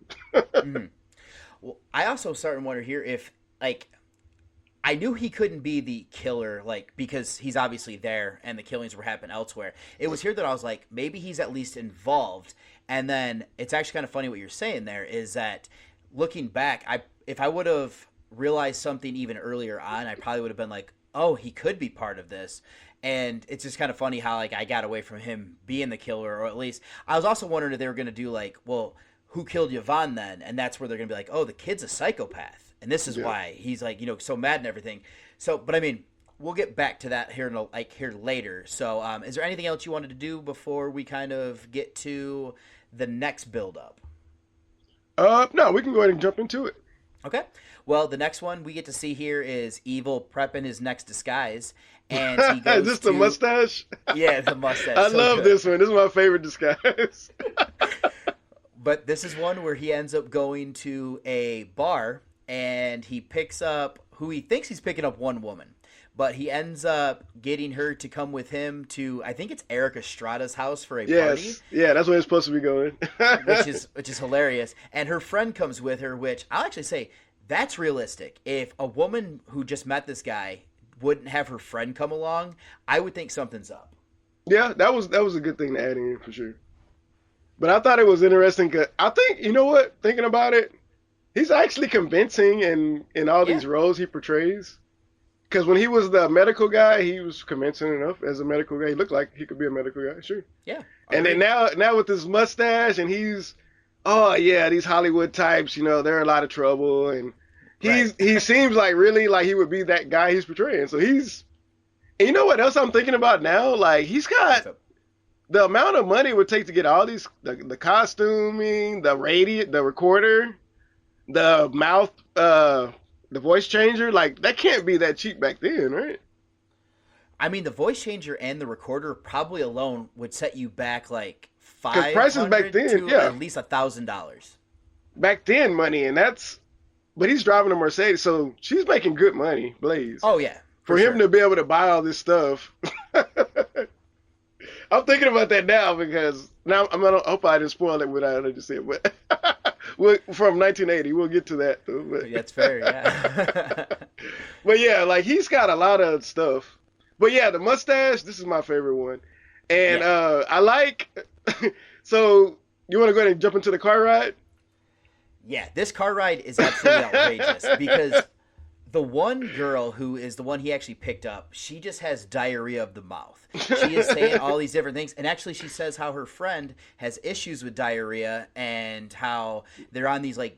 Well, I also started to wonder here if, like, I knew he couldn't be the killer, like, because he's obviously there and the killings were happening elsewhere. It was here that I was like, maybe he's at least involved. And then it's actually kind of funny what you're saying there is that looking back, if I would have realized something even earlier on, I probably would have been like, oh, he could be part of this. And it's just kind of funny how like I got away from him being the killer, or at least I was also wondering if they were going to do like, well, who killed Yvonne then? And that's where they're going to be like, oh, the kid's a psychopath. And this is why he's like, so mad and everything. So, but I mean, we'll get back to that here later. So is there anything else you wanted to do before we kind of get to the next build up? No, we can go ahead and jump into it. Okay. Well, the next one we get to see here is Evil prepping his next disguise. And he goes is this the mustache? Yeah, the mustache. I love this one. This is my favorite disguise. But this is one where he ends up going to a bar and he picks up who he thinks he's picking up one woman. But he ends up getting her to come with him to, I think it's Eric Estrada's house for a party. Yeah, that's where it's supposed to be going. which is hilarious. And her friend comes with her, which I'll actually say that's realistic. If a woman who just met this guy wouldn't have her friend come along, I would think something's up. Yeah, that was a good thing to add in for sure. But I thought it was interesting because I think, you know what, thinking about it, he's actually convincing in all these roles he portrays. Because when he was the medical guy, he was convincing enough as a medical guy. He looked like he could be a medical guy, sure. Yeah. And then now with his mustache, and he's, oh yeah, these Hollywood types, they're in a lot of trouble, and he seems like really like he would be that guy he's portraying. So he's, and you know what else I'm thinking about now? Like he's got the amount of money it would take to get all these, the costuming, the recorder, the mouth, the voice changer, like that can't be that cheap back then, right? I mean, the voice changer and the recorder probably alone would set you back like prices back then, to at least $1,000. Back then, money, and but he's driving a Mercedes, so she's making good money, Blaze. Oh yeah, for him to be able to buy all this stuff. I'm thinking about that now because now I hope I didn't spoil it without I just said, but from 1980, we'll get to that. But. That's fair, yeah. But yeah, like he's got a lot of stuff. But yeah, the mustache, this is my favorite one, and I like. So you want to go ahead and jump into the car ride? Yeah, this car ride is absolutely outrageous because the one girl who is the one he actually picked up, she just has diarrhea of the mouth. She is saying all these different things. And actually she says how her friend has issues with diarrhea and how they're on these like,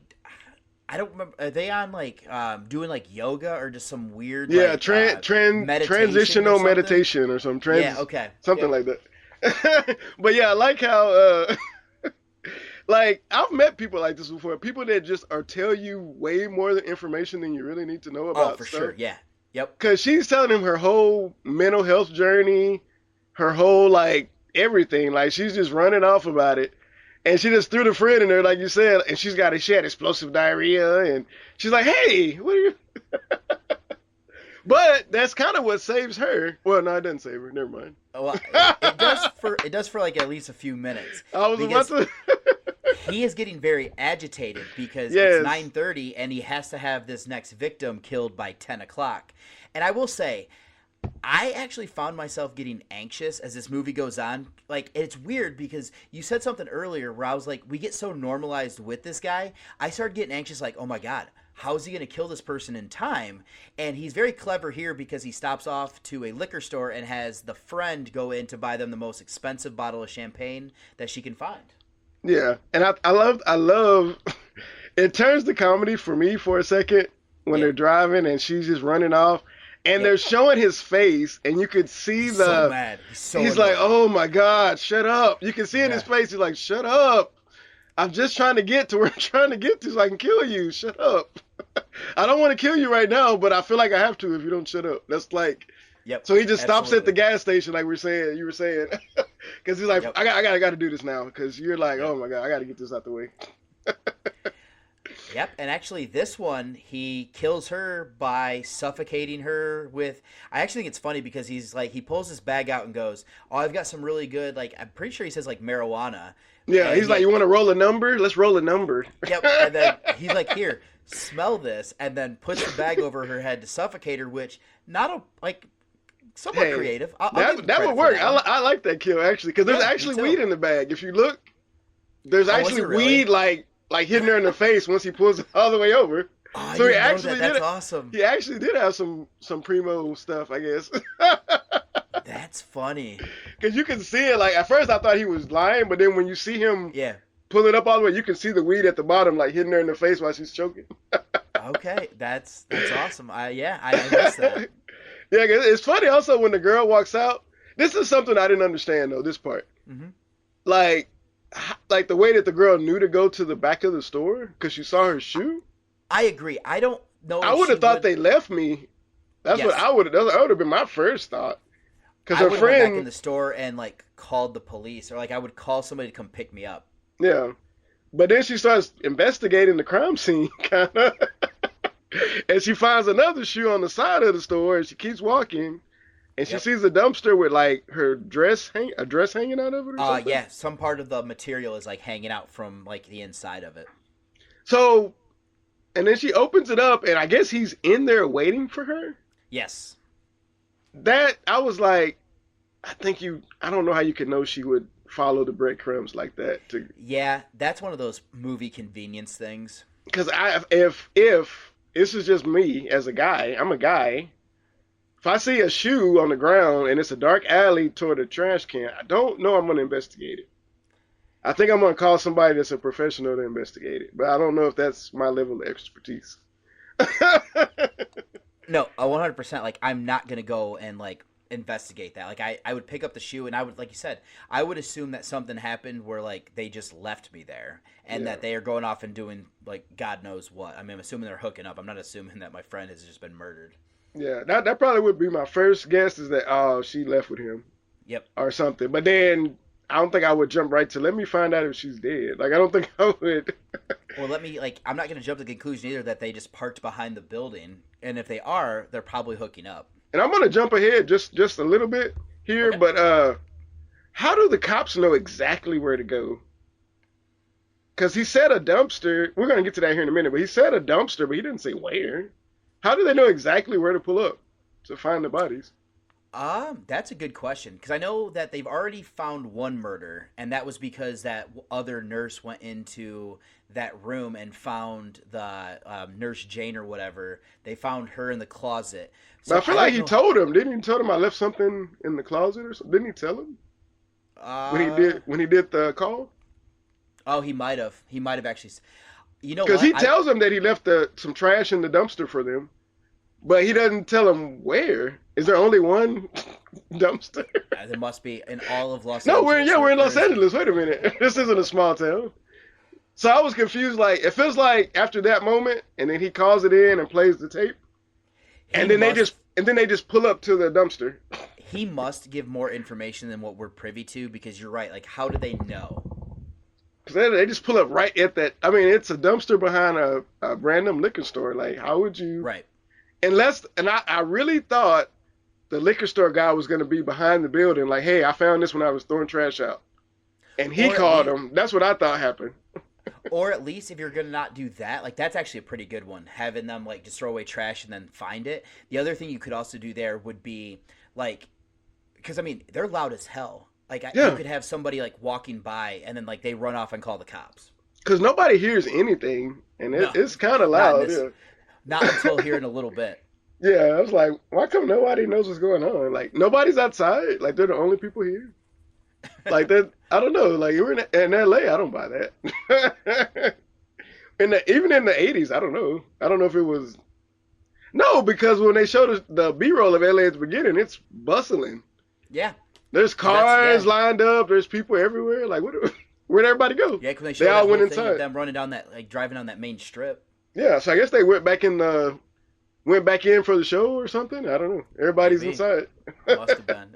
I don't remember, are they on like doing like yoga or just some weird transitional meditation or something. Yeah, okay. Something like that. But yeah, I like how like I've met people like this before. People that just tell you way more information than you really need to know about. Oh, for sure. Yeah. Yep. Because she's telling him her whole mental health journey, her whole like everything. Like she's just running off about it, and she just threw the friend in there, like you said, and she had explosive diarrhea, and she's like, "Hey, what are you?" But that's kind of what saves her. Well, no, it doesn't save her. Never mind. Well, it does for like at least a few minutes. I was about to. He is getting very agitated because it's 9:30 and he has to have this next victim killed by 10 o'clock. And I will say, I actually found myself getting anxious as this movie goes on. Like, it's weird because you said something earlier where I was like, we get so normalized with this guy. I started getting anxious like, oh my God, how is he going to kill this person in time? And he's very clever here because he stops off to a liquor store and has the friend go in to buy them the most expensive bottle of champagne that she can find. Yeah, and I love it turns the comedy for me for a second when they're driving and she's just running off and they're showing his face and you could see he's so mad. He's like, oh my God, shut up. You can see in his face, he's like, shut up. I'm just trying to get to where I'm trying to get to so I can kill you. Shut up. I don't want to kill you right now, but I feel like I have to if you don't shut up. That's like, so he just stops at the gas station like you were saying. Because he's like, I got to do this now because you're like, oh my God, I got to get this out the way. Yep, and actually this one, he kills her by suffocating her with, I actually think it's funny because he's like, he pulls his bag out and goes, oh, I've got some really good, like, I'm pretty sure he says like marijuana. Yeah, and he's like, you want to roll a number? Let's roll a number. Yep, and then he's like, here, smell this, and then puts the bag over her head to suffocate her, which, somewhat creative. That would work. I like that kill, actually, because there's actually weed in the bag. If you look, there's actually weed, like hitting her in the face once he pulls it all the way over. Oh, so he actually that's awesome. He actually did have some primo stuff, I guess. That's funny. Because you can see it, like, at first I thought he was lying, but then when you see him pull it up all the way, you can see the weed at the bottom, like, hitting her in the face while she's choking. Okay, that's awesome. I missed that. Yeah, it's funny also when the girl walks out. This is something I didn't understand, though, this part. Mm-hmm. Like the way that the girl knew to go to the back of the store because she saw her shoe. I agree. I don't know. I would have thought they left me. That's what I would have. That would have been my first thought. Because her friend went back in the store and like called the police, or like I would call somebody to come pick me up. Yeah, but then she starts investigating the crime scene, kind of, and she finds another shoe on the side of the store, and she keeps walking. And she sees a dumpster with like her dress hanging out of it or something? Yeah, some part of the material is like hanging out from like the inside of it. So, and then she opens it up and I guess he's in there waiting for her? Yes. That, I was like, I don't know how you could know she would follow the breadcrumbs like that. Yeah, that's one of those movie convenience things. because if this is just me as a guy, I'm a guy. If I see a shoe on the ground and it's a dark alley toward a trash can, I don't know I'm going to investigate it. I think I'm going to call somebody that's a professional to investigate it, but I don't know if that's my level of expertise. No, 100%. Like, I'm not going to go and, like, investigate that. Like, I would pick up the shoe, and I would, like you said, I would assume that something happened where, like, they just left me there, and that they are going off and doing, like, God knows what. I mean, I'm assuming they're hooking up. I'm not assuming that my friend has just been murdered. Yeah, that probably would be my first guess, is that, oh, she left with him. Yep. Or something. But then I don't think I would jump right to, let me find out if she's dead. Like, I don't think I would. Well, I'm not going to jump to the conclusion either that they just parked behind the building. And if they are, they're probably hooking up. And I'm going to jump ahead just a little bit here, okay. But how do the cops know exactly where to go? Because he said a dumpster. We're going to get to that here in a minute, but he said a dumpster, but he didn't say where. How do they know exactly where to pull up to find the bodies? That's a good question, because I know that they've already found one murder, and that was because that other nurse went into that room and found the Nurse Jane or whatever. They found her in the closet. So but I feel like he told him. Didn't he tell him I left something in the closet or something? Didn't he tell him when he did the call? Oh, he might have. He might have actually. You know, because he tells them that he left some trash in the dumpster for them. But he doesn't tell them where. Is there only one dumpster? There must be in all of Los Angeles. No, we're in Los Angeles. Wait a minute. This isn't a small town. So I was confused. Like, it feels like after that moment, and then he calls it in and plays the tape, and then they just pull up to the dumpster. He must give more information than what we're privy to, because you're right. Like, how do they know? Because they just pull up right at that. I mean, it's a dumpster behind a random liquor store. Like, how would you? Right. And I really thought the liquor store guy was going to be behind the building, like, hey, I found this when I was throwing trash out. And he called him. That's what I thought happened. Or at least if you're going to not do that, like, that's actually a pretty good one, having them, like, just throw away trash and then find it. The other thing you could also do there would be, like, because, I mean, they're loud as hell. Like, you could have somebody, like, walking by and then, like, they run off and call the cops. Because nobody hears anything, and it's kind of loud. Not until here in a little bit. Yeah, I was like, why come nobody knows what's going on? Like, nobody's outside. Like, they're the only people here. Like, that, I don't know. Like, you're in LA, I don't buy that. Even in the 80s, I don't know. I don't know if it was. No, because when they showed us the B-roll of LA at the beginning, it's bustling. Yeah. There's cars lined up. There's people everywhere. Like, where'd everybody go? Yeah, because they all went inside. Of them running down that, like, driving on that main strip. Yeah, so I guess they went back in for the show or something. I don't know. Everybody's inside. Must have been.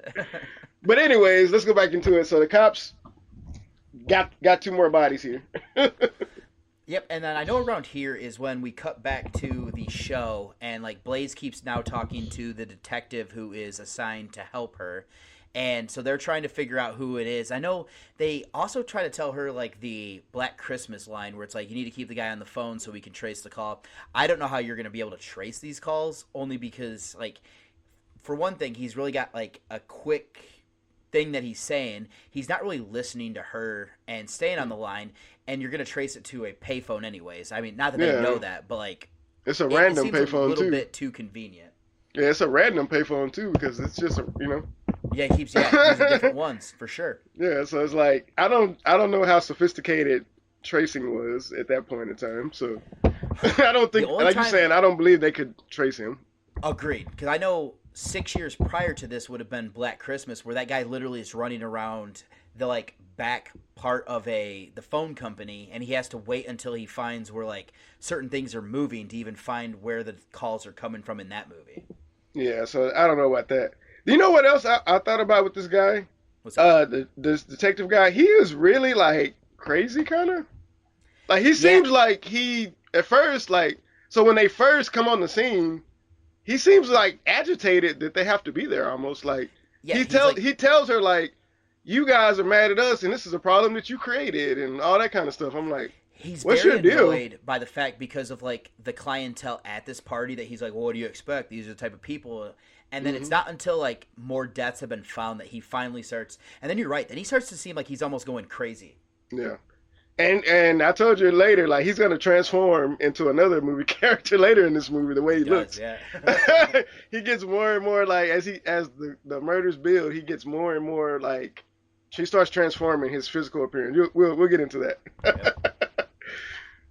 But anyways, let's go back into it. So the cops got 2 more bodies here. Yep, and then I know around here is when we cut back to the show, and, like, Blaze keeps now talking to the detective who is assigned to help her. And so they're trying to figure out who it is. I know they also try to tell her, like, the Black Christmas line where it's like, you need to keep the guy on the phone so we can trace the call. I don't know how you're going to be able to trace these calls, only because, like, for one thing, he's really got, like, a quick thing that he's saying. He's not really listening to her and staying on the line, and you're going to trace it to a payphone anyways. I mean, not that they know that, but, like, it's a random payphone, too. A little bit too convenient. Yeah, it's a random payphone, too, because it's just, Yeah, he keeps using different ones for sure. Yeah, so it's like I don't know how sophisticated tracing was at that point in time. So I don't think, like you're saying, I don't believe they could trace him. Agreed, because I know 6 years prior to this would have been Black Christmas, where that guy literally is running around the, like, back part of the phone company, and he has to wait until he finds where, like, certain things are moving to even find where the calls are coming from in that movie. Yeah, so I don't know about that. Do you know what else I thought about with this guy? What's that? This detective guy, he is really, like, crazy, kind of. Like, he seems like he, at first, like, so when they first come on the scene, he seems, like, agitated that they have to be there, almost. Like, he tells her, like, you guys are mad at us, and this is a problem that you created, and all that kind of stuff. I'm like, he's what's very your deal? Annoyed by the fact, because of, like, the clientele at this party, that he's like, well, what do you expect? These are the type of people. And then it's not until, like, more deaths have been found that he finally starts. And then you're right. Then he starts to seem like he's almost going crazy. Yeah. And I told you later, like he's gonna transform into another movie character later in this movie. The way he looks, yeah. he gets more and more like as the murders build, he gets more and more like she starts transforming his physical appearance. We'll get into that. Yep.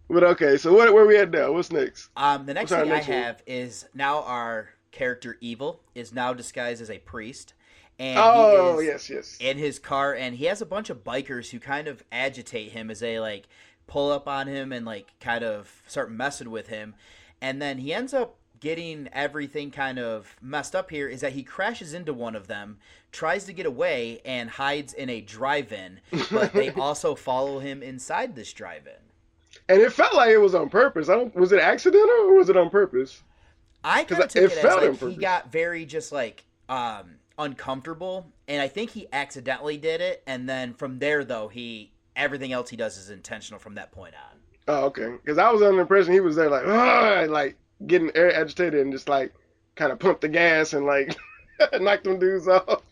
But okay, so where we at now? What's next? The next thing I have is now our character Evil is now disguised as a priest. And he is in his car, and he has a bunch of bikers who kind of agitate him as they like pull up on him and like kind of start messing with him. And then he ends up getting everything kind of messed up here is that he crashes into one of them, tries to get away, and hides in a drive-in. But they also follow him inside this drive-in. And it felt like it was on purpose. Was it accidental or was it on purpose? I kind of took it as like he got very just like uncomfortable, and I think he accidentally did it, and then from there though everything else he does is intentional from that point on. Oh, okay. Because I was under the impression he was there like getting agitated and just like kind of pumped the gas and like knocked them dudes off.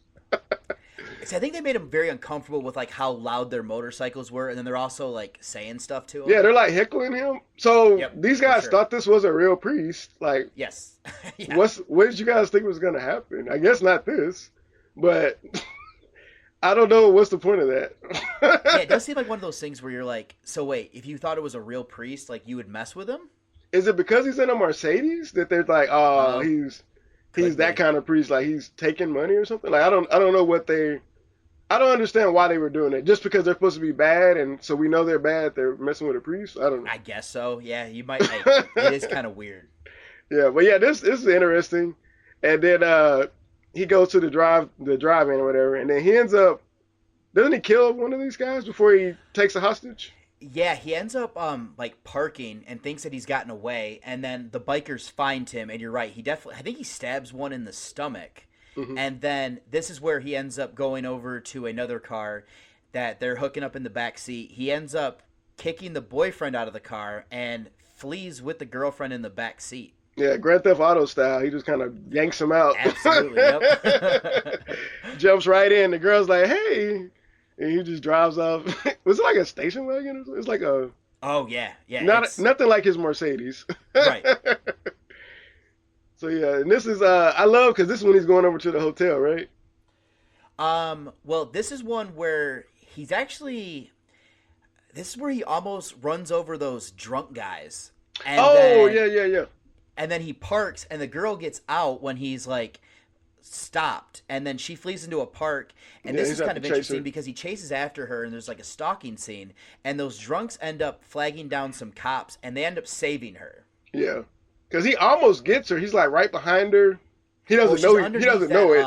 So I think they made him very uncomfortable with like how loud their motorcycles were, and then they're also like saying stuff to him. Yeah, they're like heckling him. So these guys thought this was a real priest. Like, yes. Yeah. What did you guys think was going to happen? I guess not this, but I don't know what's the point of that. Yeah, it does seem like one of those things where you're like, so wait, if you thought it was a real priest, like you would mess with him? Is it because he's in a Mercedes that they're like, oh, he's that kind of priest, like he's taking money or something? Like I don't know I don't understand why they were doing it. Just because they're supposed to be bad, and so we know they're bad, they're messing with a priest? I don't know. I guess so. Yeah, you might. It is kind of weird. Yeah, but yeah, this is interesting. And then he goes to the drive-in or whatever, and then he ends up, doesn't he kill one of these guys before he takes a hostage? Yeah, he ends up like parking and thinks that he's gotten away, and then the bikers find him. And you're right, I think he stabs one in the stomach. Mm-hmm. And then this is where he ends up going over to another car that they're hooking up in the back seat. He ends up kicking the boyfriend out of the car and flees with the girlfriend in the back seat. Yeah, Grand Theft Auto style. He just kind of yanks him out. Absolutely, yep. Jumps right in. The girl's like, hey. And he just drives off. Was it like a station wagon or something? It's like a... Oh, yeah. Nothing like his Mercedes. Right. So yeah, and this is I love because this is when he's going over to the hotel, right? Well, this is one where he's actually. This is where he almost runs over those drunk guys. And yeah. And then he parks, and the girl gets out when he's like stopped, and then she flees into a park. And this is kind of interesting because he chases after her, and there's like a stalking scene, and those drunks end up flagging down some cops, and they end up saving her. Yeah. Because he almost gets her. He's like right behind her. He doesn't know. He doesn't know it.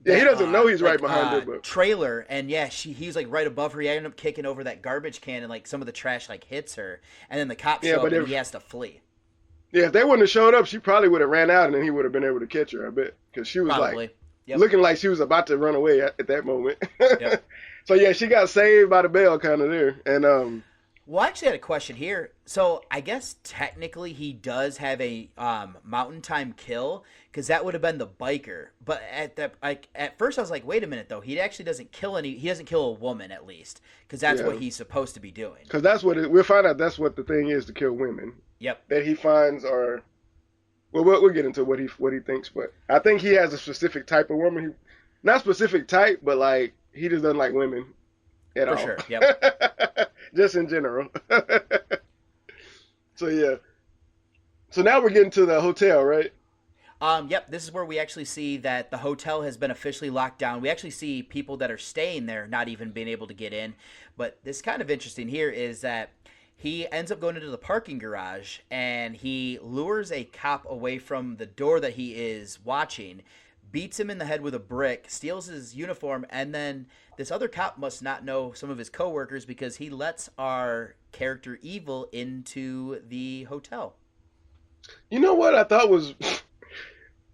Yeah, he doesn't know he's right behind her. But trailer, and yeah, he's like right above her. He ended up kicking over that garbage can, and like some of the trash like hits her, and then the cops show up, and he has to flee. Yeah, if they wouldn't have showed up, she probably would have ran out, and then he would have been able to catch her. I bet because she was looking like she was about to run away at that moment. Yep. So yeah, she got saved by the bell kind of there, and Well, I actually had a question here. So I guess technically he does have a mountain time kill because that would have been the biker. But at first I was like, wait a minute though, he actually doesn't kill he doesn't kill a woman at least because that's what he's supposed to be doing. Because that's what we'll find out. That's what the thing is, to kill women. Yep. That he finds are. Well, we'll get into what he thinks, but I think he has a specific type of woman. Not specific type, but like he just doesn't like women at all. For sure. Yep. Just in general. So yeah. So now we're getting to the hotel, right? Yep. This is where we actually see that the hotel has been officially locked down. We actually see people that are staying there not even being able to get in. But this kind of interesting here is that he ends up going into the parking garage and he lures a cop away from the door that he is watching, beats him in the head with a brick, steals his uniform, and then this other cop must not know some of his coworkers because he lets our character Evil into the hotel. You know what I thought was...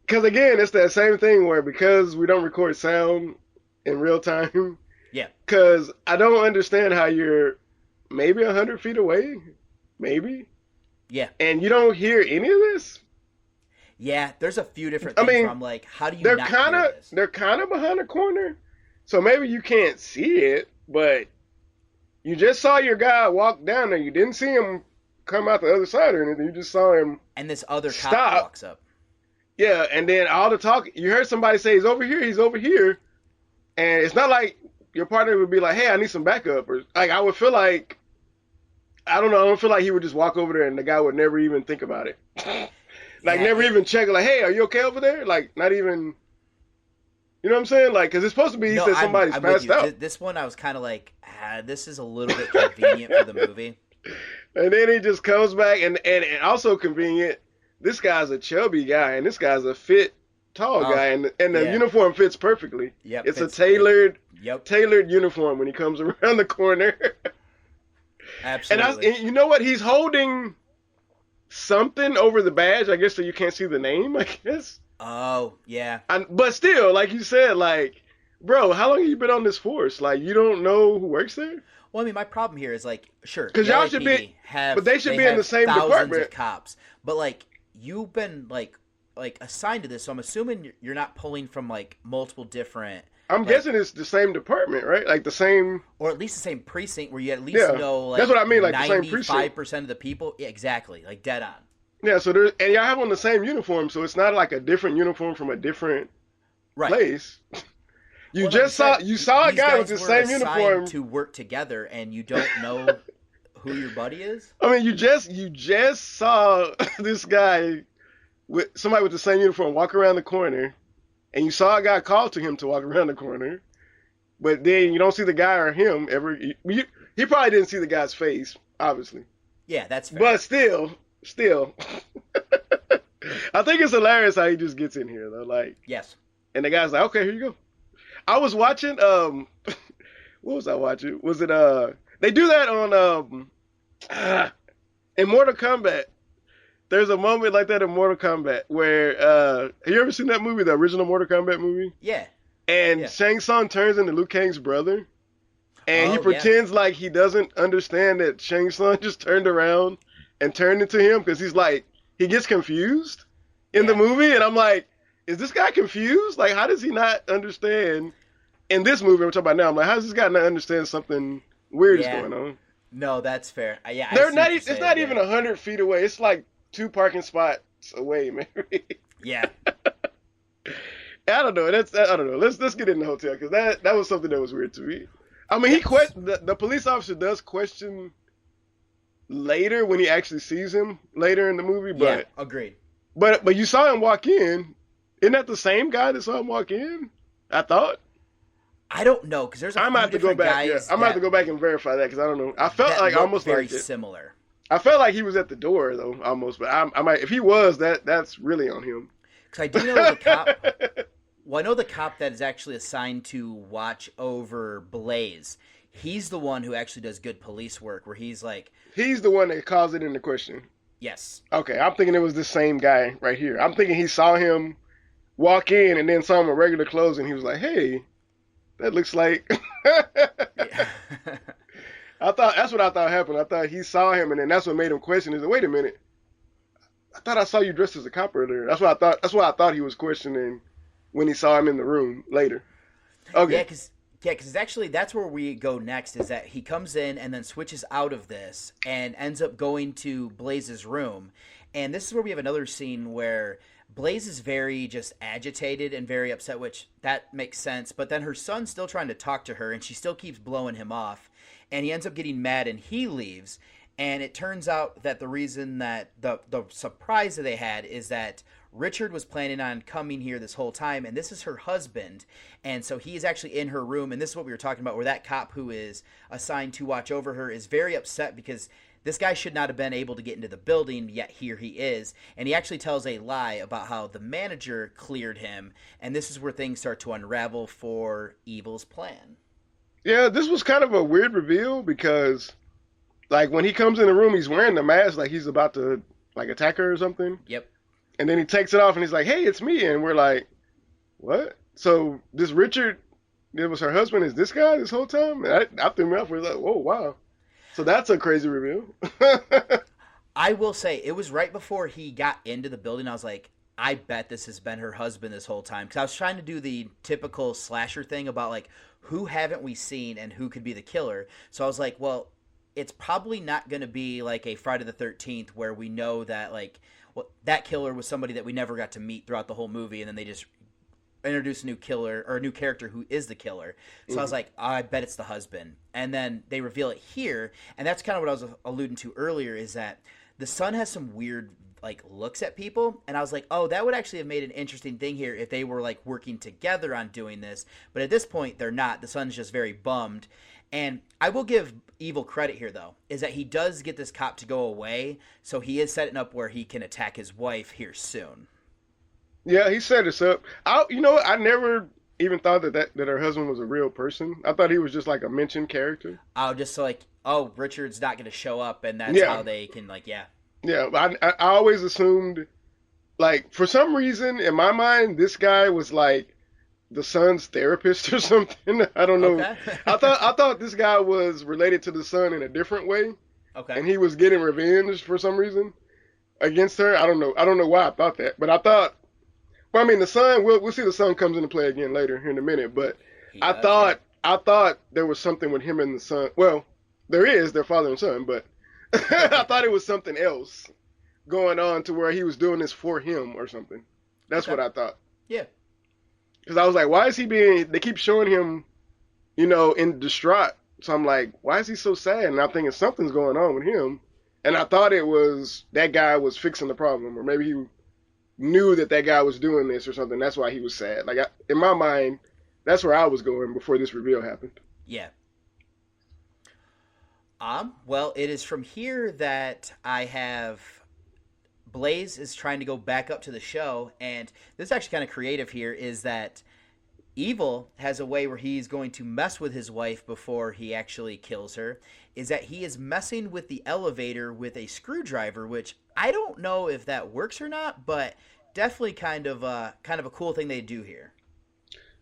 Because again, it's that same thing where because we don't record sound in real time... Yeah. Because I don't understand how you're maybe 100 feet away. Maybe. Yeah. And you don't hear any of this? Yeah, there's a few different things where I'm like, how do you not hear this? They're kind of behind a corner. So maybe you can't see it, but You just saw your guy walk down there. You didn't see him come out the other side or anything. You just saw him. And this other cop stop. walks up. Yeah, and then all the talk, you heard somebody say, he's over here. And it's not like your partner would be like, hey, I need some backup. Or like, I would feel like, I don't feel like he would just walk over there and the guy would never even think about it. Never even check, like, hey, are you okay over there? Like, not even, you know what I'm saying? Like, because it's supposed to be, he said somebody's passed out. This one, I was kind of like, this is a little bit convenient for the movie. And then he just comes back, and also convenient, this guy's a chubby guy, and this guy's a fit, tall guy, and the uniform fits perfectly. Yep, it's a tailored uniform when he comes around the corner. Absolutely. And you know what? He's holding something over the badge, I guess, so you can't see the name, I guess. Oh, yeah. But still, like you said, like, bro, how long have you been on this force? Like, you don't know who works there? Well, I mean, my problem here is, like, sure, because y'all should be, but they should be in the same department. Of cops, but like, you've been like assigned to this, so I'm assuming you're not pulling from like multiple different. I'm guessing it's the same department, right? Like the same, or at least the same precinct, where you at least know like that's what I mean, like the same precinct. 95% of the people, yeah, exactly, like dead on. Yeah, so and y'all have on the same uniform, so it's not like a different uniform from a different place. You saw a guy with the same uniform to work together, and you don't know who your buddy is. I mean, you just saw this guy with somebody with the same uniform walk around the corner, and you saw a guy call to him to walk around the corner, but then you don't see the guy or him ever. He probably didn't see the guy's face, obviously. Yeah, that's fair. But still, I think it's hilarious how he just gets in here though. Like, yes, and the guy's like, okay, here you go. I was watching, what was I watching? Was it, they do that on, in Mortal Kombat. There's a moment like that in Mortal Kombat where, have you ever seen that movie, the original Mortal Kombat movie? Yeah. And Shang Tsung turns into Liu Kang's brother. And he pretends like he doesn't understand that Shang Tsung just turned around and turned into him because he's like, he gets confused in the movie. And I'm like, is this guy confused? Like, how does he not understand? In this movie I'm talking about now, I'm like, how does this guy not understand something weird is going on? No, not fair. They're not. It's not even 100 feet away. It's like 2 parking spots away, maybe. Yeah. I don't know. I don't know. Let's get in the hotel because that was something that was weird to me. I mean, the police officer does question later when he actually sees him later in the movie. But agreed. But you saw him walk in. Isn't that the same guy that saw him walk in? I thought. I don't know because there's. I'm gonna have to go back. Yeah, I'm gonna have to go back and verify that because I don't know. I felt like almost very like similar. I felt like he was at the door though, almost. But I might. If he was, that's really on him. Because I do know the cop. Well, I know the cop that is actually assigned to watch over Blaze. He's the one who actually does good police work. Where he's like. He's the one that calls it into question. Yes. Okay, I'm thinking it was the same guy right here. I'm thinking he saw him walk in and then saw him in regular clothes and he was like, hey, that looks like... I thought that's what I thought happened. I thought he saw him and then that's what made him question. He's like, wait a minute. I thought I saw you dressed as a cop earlier. That's what I thought. That's what I thought he was questioning when he saw him in the room later. Okay. Yeah, because actually that's where we go next is that he comes in and then switches out of this and ends up going to Blaze's room. And this is where we have another scene where Blaze is very just agitated and very upset, which that makes sense. But then her son's still trying to talk to her and she still keeps blowing him off. And he ends up getting mad and he leaves. And it turns out that the reason that the surprise that they had is that Richard was planning on coming here this whole time, and this is her husband. And so he is actually in her room, and this is what we were talking about, where that cop who is assigned to watch over her is very upset because this guy should not have been able to get into the building, yet here he is. And he actually tells a lie about how the manager cleared him, and this is where things start to unravel for Evil's plan. Yeah, this was kind of a weird reveal because... like, when he comes in the room, he's wearing the mask like he's about to, like, attack her or something. Yep. And then he takes it off and he's like, hey, it's me. And we're like, what? So this Richard, it was her husband, is this guy this whole time? And I threw me off. We're like, whoa, wow. So that's a crazy reveal. I will say, it was right before he got into the building. I was like, I bet this has been her husband this whole time. Because I was trying to do the typical slasher thing about, like, who haven't we seen and who could be the killer. So I was like, well, it's probably not going to be like a Friday the 13th where we know that, like, well, that killer was somebody that we never got to meet throughout the whole movie, and then they just introduce a new killer or a new character who is the killer. So I was like, I bet it's the husband. And then they reveal it here, and that's kind of what I was alluding to earlier, is that the son has some weird, like, looks at people, and I was like, oh, that would actually have made an interesting thing here if they were, like, working together on doing this. But at this point, they're not. The son's just very bummed. And I will give Evil credit here, though, is that he does get this cop to go away, so he is setting up where he can attack his wife here soon. Yeah, he set us up. You know what? I never even thought that her husband was a real person. I thought he was just like a mentioned character. Oh, just so like, oh, Richard's not going to show up, and that's how they can, like, yeah. Yeah, I always assumed, like, for some reason, in my mind, this guy was like the son's therapist or something. I don't know. Okay. I thought this guy was related to the son in a different way. Okay. And he was getting revenge for some reason against her. I don't know why I thought that, but I thought. Well, I mean, the son. We'll see. The son comes into play again later here in a minute. But I thought there was something with him and the son. Well, there is their father and son, but I thought it was something else going on to where he was doing this for him or something. That's what I thought. Yeah. Because I was like, why is he being? They keep showing him, in distraught. So I'm like, why is he so sad? And I'm thinking something's going on with him. And I thought it was that guy was fixing the problem, or maybe he knew that guy was doing this or something. That's why he was sad. Like, in my mind, that's where I was going before this reveal happened. Yeah. Well, it is from here that I have Blaze is trying to go back up to the show, and this is actually kind of creative here, is that Evil has a way where he's going to mess with his wife before he actually kills her, is that he is messing with the elevator with a screwdriver, which I don't know if that works or not, but definitely kind of a cool thing they do here.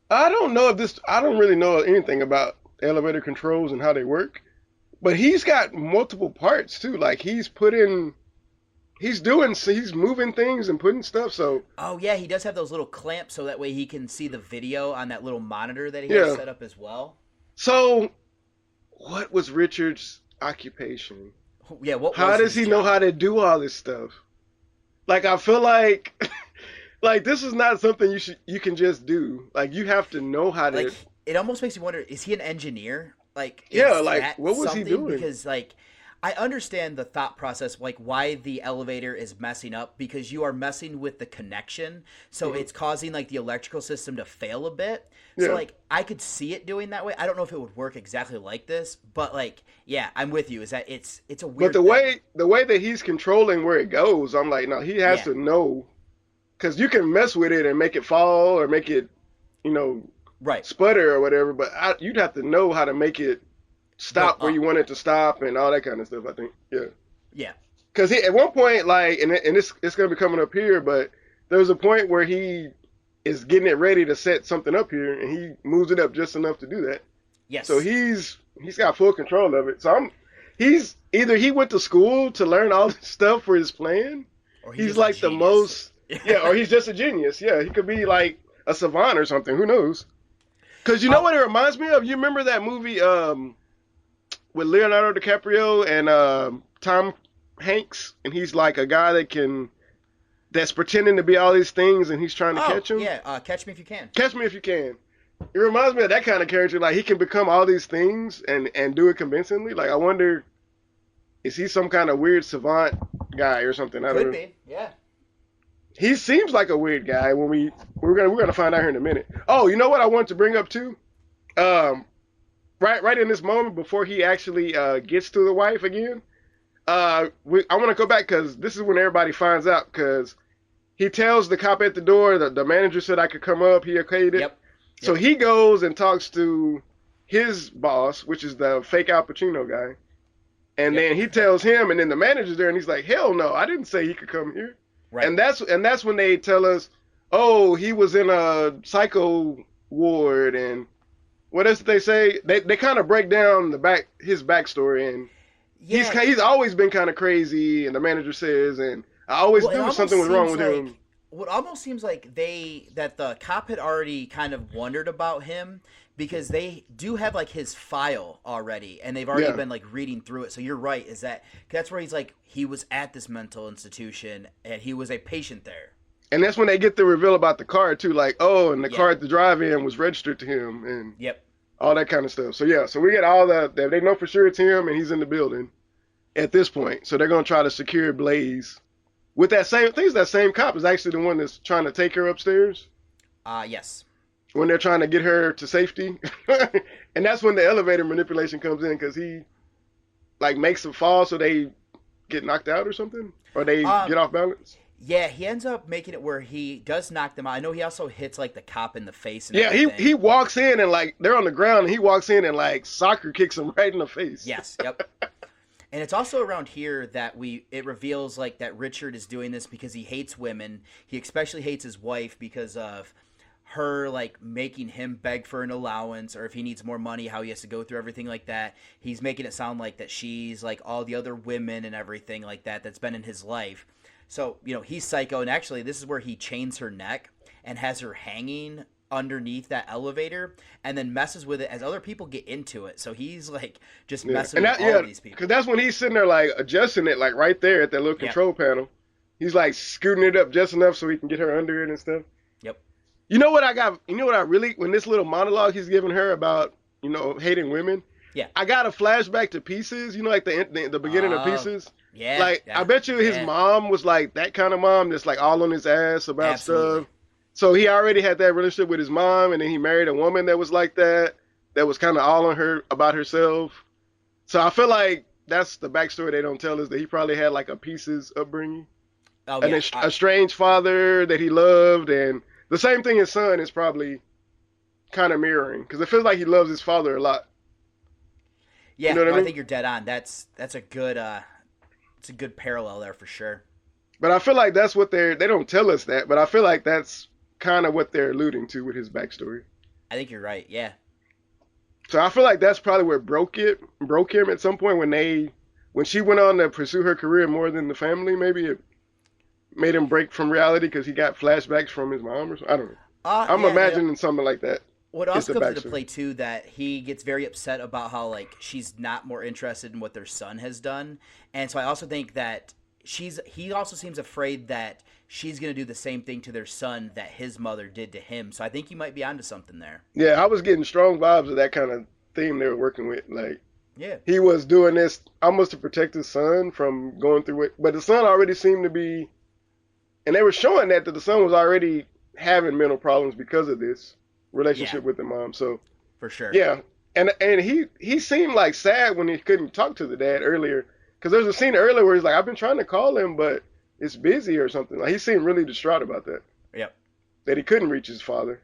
I don't really know anything about elevator controls and how they work, but he's got multiple parts too. Like, he's moving things and putting stuff. So. Oh yeah, he does have those little clamps, so that way he can see the video on that little monitor that he has set up as well. So, what was Richard's occupation? Yeah, how does he know how to do all this stuff? Like, I feel like, like, this is not something you can just do. Like, you have to know how to. Like, it almost makes you wonder: is he an engineer? Like, yeah, like, what was he doing? Because, like, I understand the thought process, like why the elevator is messing up, because you are messing with the connection, so it's causing like the electrical system to fail a bit. So like, I could see it doing that way. I don't know if it would work exactly like this, but like, yeah, I'm with you. Is that it's a weird. But the way that he's controlling where it goes, I'm like, no, he has to know, because you can mess with it and make it fall or make it, sputter or whatever. But you'd have to know how to make it stop where you want it to stop and all that kind of stuff, I think. Yeah. Because at one point, like, and it's going to be coming up here, but there's a point where he is getting it ready to set something up here, and he moves it up just enough to do that. Yes. So he's got full control of it. So he's either he went to school to learn all this stuff for his plan, or he's like the most, or he's just a genius. Yeah, he could be like a savant or something. Who knows? Because you know what it reminds me of? You remember that movie, with Leonardo DiCaprio and Tom Hanks, and he's like a guy that's pretending to be all these things, and he's trying to catch him. Yeah, Catch Me If You Can. Catch Me If You Can. It reminds me of that kind of character. Like, he can become all these things and do it convincingly. Like, I wonder, is he some kind of weird savant guy or something? I don't know. Could be, yeah. He seems like a weird guy. We're gonna find out here in a minute. Oh, you know what I wanted to bring up too? Right in this moment before he actually gets to the wife again, I want to go back because this is when everybody finds out, because he tells the cop at the door that the manager said I could come up. He okayed it. Yep. So he goes and talks to his boss, which is the fake Al Pacino guy, and then he tells him, and then the manager's there, and he's like, "Hell no, I didn't say he could come here." Right. And that's when they tell us, "Oh, he was in a psycho ward," and what else did they say? They kind of break down his backstory, and he's always been kind of crazy, and the manager says, and I always knew something was wrong with him. what almost seems like that the cop had already kind of wondered about him, because they do have like his file already, and they've already been like reading through it. So you're right, is that's where he's like, he was at this mental institution and he was a patient there. And that's when they get the reveal about the car too, like, oh, and the car at the drive-in was registered to him, and all that kind of stuff. So yeah, so we get all that. They know for sure it's him, and he's in the building at this point. So they're gonna try to secure Blaze with that same thing. That same cop is actually the one that's trying to take her upstairs. Yes. When they're trying to get her to safety, and that's when the elevator manipulation comes in, because he like makes them fall so they get knocked out or something, or they get off balance. Yeah, he ends up making it where he does knock them out. I know he also hits like the cop in the face. And he walks in and like they're on the ground, and he walks in and like soccer kicks him right in the face. Yes, yep. And it's also around here that it reveals like that Richard is doing this because he hates women. He especially hates his wife because of her like making him beg for an allowance, or if he needs more money, how he has to go through everything like that. He's making it sound like that she's like all the other women and everything like that's been in his life. So, he's psycho, and actually this is where he chains her neck and has her hanging underneath that elevator, and then messes with it as other people get into it. So he's like just messing with all of these people. Because that's when he's sitting there like adjusting it, like right there at that little control panel. He's like scooting it up just enough so he can get her under it and stuff. Yep. You know what I really, when this little monologue he's giving her about, hating women. Yeah. I got a flashback to Pieces, like the beginning of Pieces. Yeah. Like, I bet you his mom was like that kind of mom that's like all on his ass about stuff. So he already had that relationship with his mom, and then he married a woman that was like that was kind of all on her about herself. So I feel like that's the backstory they don't tell us, that he probably had like a Pieces upbringing. Oh, and a strange father that he loved, and the same thing his son is probably kind of mirroring, because it feels like he loves his father a lot. Yeah, you know what I mean? I think you're dead on. That's a good it's a good parallel there for sure. But I feel like that's what they don't tell us that, but I feel like that's kind of what they're alluding to with his backstory. I think you're right. Yeah. So I feel like that's probably where broke him at some point, when she went on to pursue her career more than the family. Maybe it made him break from reality because he got flashbacks from his mom or something. I don't know. I'm imagining something like that. What also comes into play too, that he gets very upset about how like she's not more interested in what their son has done, and so I also think that he also seems afraid that she's going to do the same thing to their son that his mother did to him. So I think you might be onto something there. Yeah, I was getting strong vibes of that kind of theme they were working with. Like, yeah, he was doing this almost to protect his son from going through it, but the son already seemed to be, and they were showing that the son was already having mental problems because of this relationship with the mom. So for sure, yeah, and he seemed like sad when he couldn't talk to the dad earlier, because there's a scene earlier where he's like, I've been trying to call him, but it's busy or something. Like, he seemed really distraught about that. Yep. That he couldn't reach his father.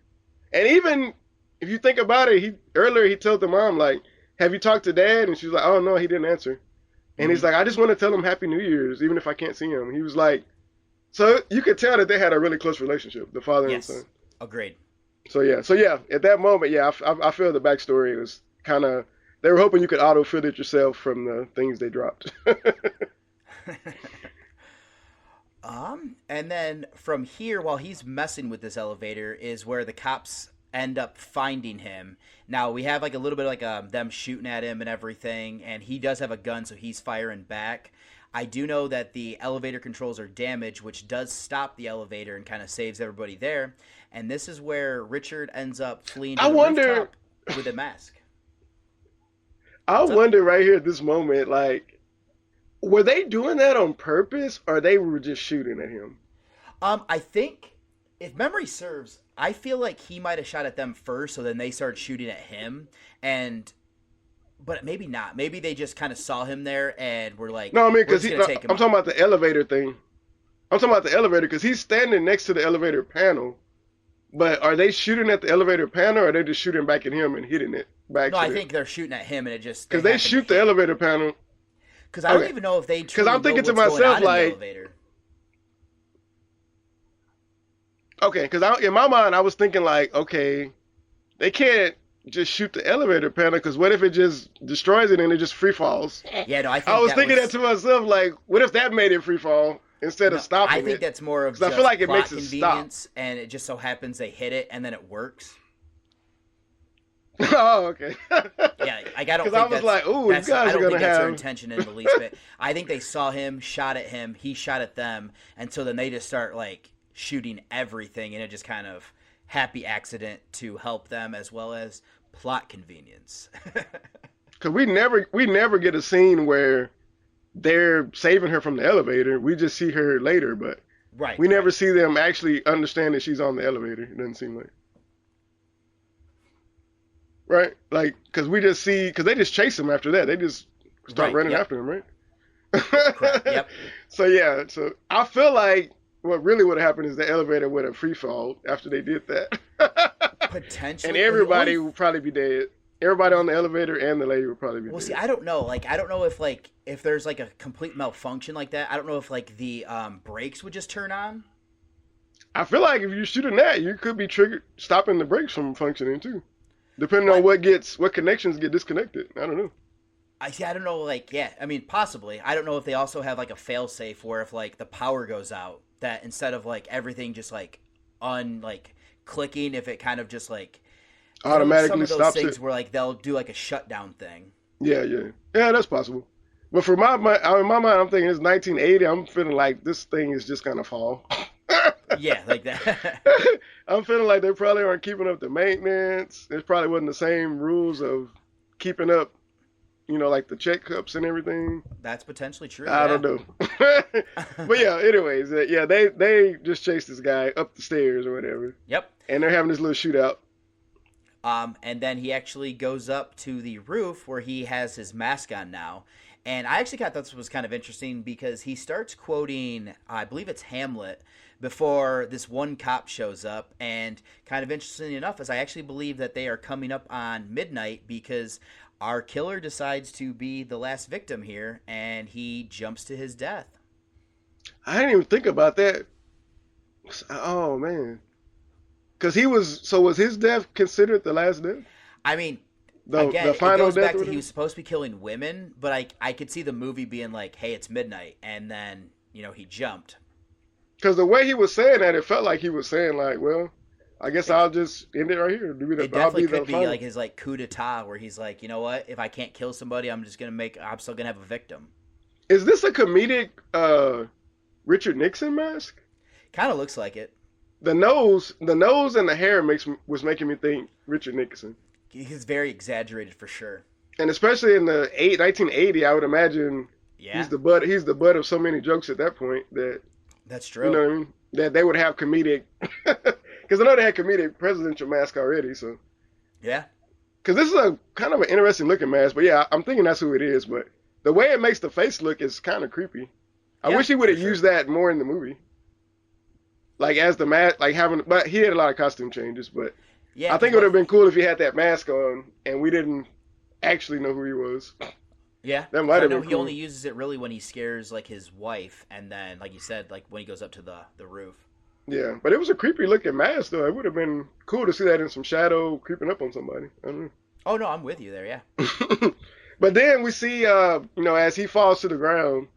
And even if you think about it, earlier he told the mom, like, have you talked to dad? And she's like, oh no, he didn't answer. And he's like, I just want to tell him Happy New Year's, even if I can't see him. He was like, so you could tell that they had a really close relationship, the father and son. Agreed. So yeah, at that moment, I feel the backstory was kind of, they were hoping you could auto-fill it yourself from the things they dropped. And then from here, while he's messing with this elevator, is where the cops end up finding him. Now we have like a little bit of like them shooting at him and everything, and he does have a gun, so he's firing back. I do know that the elevator controls are damaged, which does stop the elevator and kind of saves everybody there. And this is where Richard ends up fleeing to the rooftop with a mask. I wonder right here at this moment, like, were they doing that on purpose, or they were just shooting at him? I think, if memory serves, I feel like he might have shot at them first, so then they started shooting at him, but maybe not. Maybe they just kind of saw him there and were like, no, I mean, because I'm talking about the elevator thing. I'm talking about the elevator because he's standing next to the elevator panel. But are they shooting at the elevator panel, or are they just shooting back at him and hitting it back? No, I think they're shooting at him, and it just because they shoot the elevator panel. Because I don't even know if they. Because I'm thinking to myself like, okay, because in my mind I was thinking like, okay, they can't just shoot the elevator panel, because what if it just destroys it and it just free falls? Yeah, no, I was thinking that to myself, like, what if that made it free fall instead of stopping it. I think that's more of 'Cause just I feel like it plot makes it stop. convenience, and it just so happens they hit it and then it works. Oh, okay. Yeah, I don't think I was like, ooh, you guys I don't are think gonna that's their have. intention in the least bit. I think they saw him, shot at him, he shot at them, and so then they just start like shooting everything, and it just kind of happy accident to help them as well as plot convenience. Because we never get a scene where they're saving her from the elevator. We just see her later, but Right. we never see them actually understand that she's on the elevator. It doesn't seem like. Right? Like, because they just chase him after that. They just start running after him, right? Correct. Yep. So, yeah. So, I feel like what really would have happened is the elevator would have free fall after they did that. Potentially. And everybody would probably be dead. Everybody on the elevator and the lady would probably be dead. Well, see, I don't know. Like, I don't know if there's like a complete malfunction like that. I don't know if like the brakes would just turn on. I feel like if you're shooting that, you could be stopping the brakes from functioning too. Depending on what connections get disconnected. I don't know. I don't know, like, yeah, I mean, possibly. I don't know if they also have, like, a fail-safe where if, like, the power goes out, that instead of, like, everything just, like, clicking, if it kind of just, like, automatically some of those stops things it. where, like, they'll do, like, a shutdown thing. Yeah, that's possible. But for in my mind, I'm thinking it's 1980. I'm feeling like this thing is just gonna fall. Yeah, like that. I'm feeling like they probably aren't keeping up the maintenance. It probably wasn't the same rules of keeping up, like the checkups and everything. That's potentially true. I don't know. But yeah, anyways, they just chased this guy up the stairs or whatever. Yep. And they're having this little shootout. And then he actually goes up to the roof where he has his mask on now. And I actually thought this was kind of interesting because he starts quoting, I believe it's Hamlet, before this one cop shows up. And kind of interesting enough is I actually believe that they are coming up on midnight because our killer decides to be the last victim here and he jumps to his death. I didn't even think about that. Oh, man. Because was his death considered the last death? I mean, the it final goes death back to he was supposed to be killing women, but I could see the movie being like, hey, it's midnight, and then, he jumped. Because the way he was saying that, it felt like he was saying, like, well, I guess I'll just end it right here. It definitely could be like his, like, coup d'etat, where he's like, you know what, if I can't kill somebody, I'm still going to have a victim. Is this a comedic Richard Nixon mask? Kind of looks like it. The nose and the hair was making me think Richard Nixon. He's very exaggerated for sure. And especially in the 1980, I would imagine he's the butt of so many jokes at that point that's true. You know what I mean? That they would have comedic, because I know they had comedic presidential mask already. So yeah, because this is a kind of an interesting looking mask. But yeah, I'm thinking that's who it is. But the way it makes the face look is kind of creepy. I wish he would have used that more in the movie. Like as the mask, like but he had a lot of costume changes. But yeah, I think it would have been cool if he had that mask on and we didn't actually know who he was. Yeah, that might have been cool. He only uses it really when he scares like his wife, and then, like you said, like when he goes up to the roof. Yeah, but it was a creepy looking mask though. It would have been cool to see that in some shadow creeping up on somebody. I don't know. Oh no, I'm with you there. Yeah. But then we see, as he falls to the ground.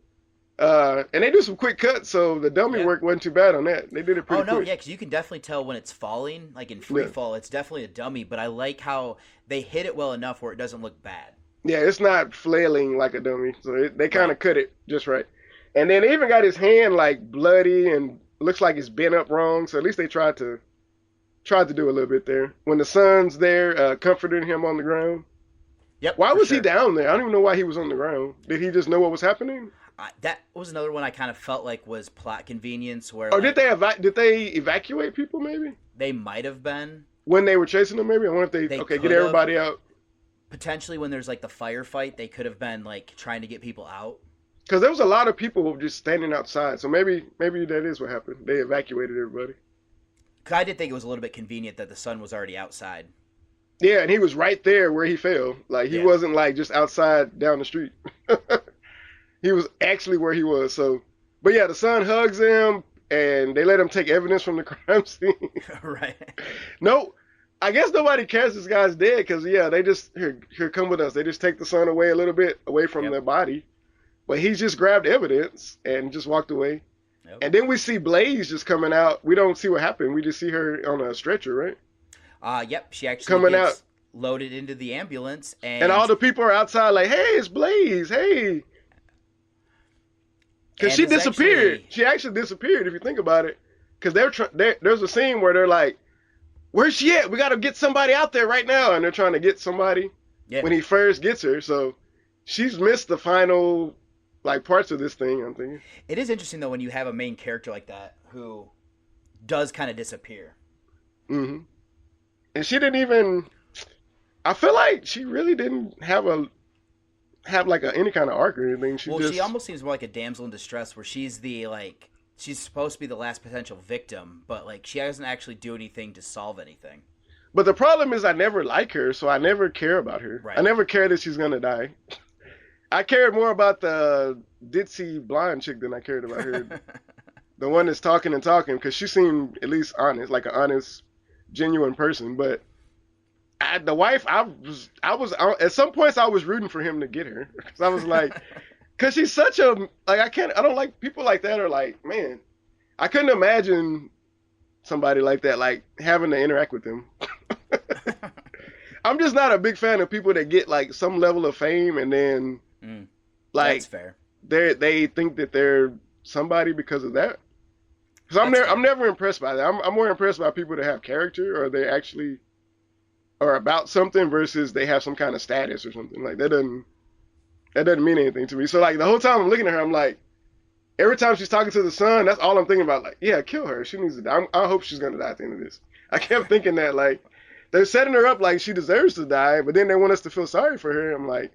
And they do some quick cuts, so the dummy work wasn't too bad on that. They did it pretty quick. Oh, no, yeah, because you can definitely tell when it's falling, like in free fall, it's definitely a dummy, but I like how they hit it well enough where it doesn't look bad. Yeah, it's not flailing like a dummy, so they kind of cut it just right. And then they even got his hand, like, bloody and looks like it's bent up wrong, so at least they tried to do a little bit there. When the son's there, comforting him on the ground. Yep. Why was he down there? I don't even know why he was on the ground. Did he just know what was happening? That was another one I kind of felt like was plot convenience. Where did they evacuate people? Maybe they might have been when they were chasing them. Maybe I wonder if they get everybody out. Potentially, when there's like the firefight, they could have been like trying to get people out. Because there was a lot of people just standing outside, so maybe that is what happened. They evacuated everybody. Cause I did think it was a little bit convenient that the sun was already outside. Yeah, and he was right there where he fell. Like he wasn't like just outside down the street. He was actually where he was. So, but yeah, the son hugs him, and they let him take evidence from the crime scene. Right. No, I guess nobody cares this guy's dead because they just here come with us. They just take the son away a little bit away from their body, but he just grabbed evidence and just walked away. Yep. And then we see Blaze just coming out. We don't see what happened. We just see her on a stretcher, right? Yep. She actually coming gets out, loaded into the ambulance, and all the people are outside like, "Hey, it's Blaze! Hey!" Because she disappeared. She actually disappeared if you think about it. Because there's a scene where they're like, "Where's she at? We got to get somebody out there right now," and they're trying to get somebody when he first gets her. So she's missed the final like parts of this thing, I'm thinking. It is interesting though when you have a main character like that who does kind of disappear. Mm-hmm. And she didn't even. I feel like she really didn't have like any kind of arc or anything. She almost seems more like a damsel in distress, where she's she's supposed to be the last potential victim, but like she doesn't actually do anything to solve anything. But the problem is I never like her, so I never care about her. Right. I never care that she's gonna die. I cared more about the ditzy blonde chick than I cared about her. The one that's talking, because she seemed at least honest, like an honest, genuine person. But the wife, I was at some points I was rooting for him to get her, because I was like, because she's such a like I don't like people like that, or like, man, I couldn't imagine somebody like that like having to interact with them. I'm just not a big fan of people that get like some level of fame and then like that's fair. They think that they're somebody because of that. Because I'm never impressed by that. I'm more impressed by people that have character, or they actually are about something, versus they have some kind of status or something. Like that doesn't mean anything to me. So like the whole time I'm looking at her, I'm like, every time she's talking to the son, that's all I'm thinking about. Like, yeah, kill her. She needs to die. I hope she's gonna die at the end of this. I kept thinking that, like, they're setting her up like she deserves to die, but then they want us to feel sorry for her. I'm like,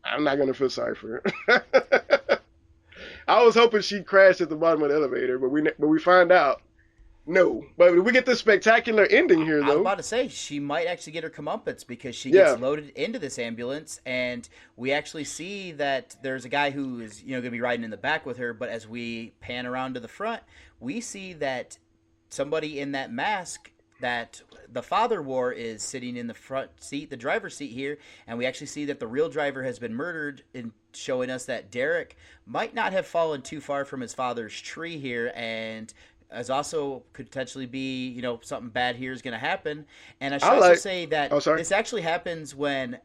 I'm not gonna feel sorry for her. I was hoping she'd crash at the bottom of the elevator, but we find out no. But we get this spectacular ending here, though. I was about to say she might actually get her comeuppance, because she gets loaded into this ambulance, and we actually see that there's a guy who is going to be riding in the back with her. But as we pan around to the front, we see that somebody in that mask that the father wore is sitting in the front seat, the driver's seat here, and we actually see that the real driver has been murdered, in showing us that Derek might not have fallen too far from his father's tree here, and as also could potentially be, something bad here is going to happen. And I should also say that this actually happens when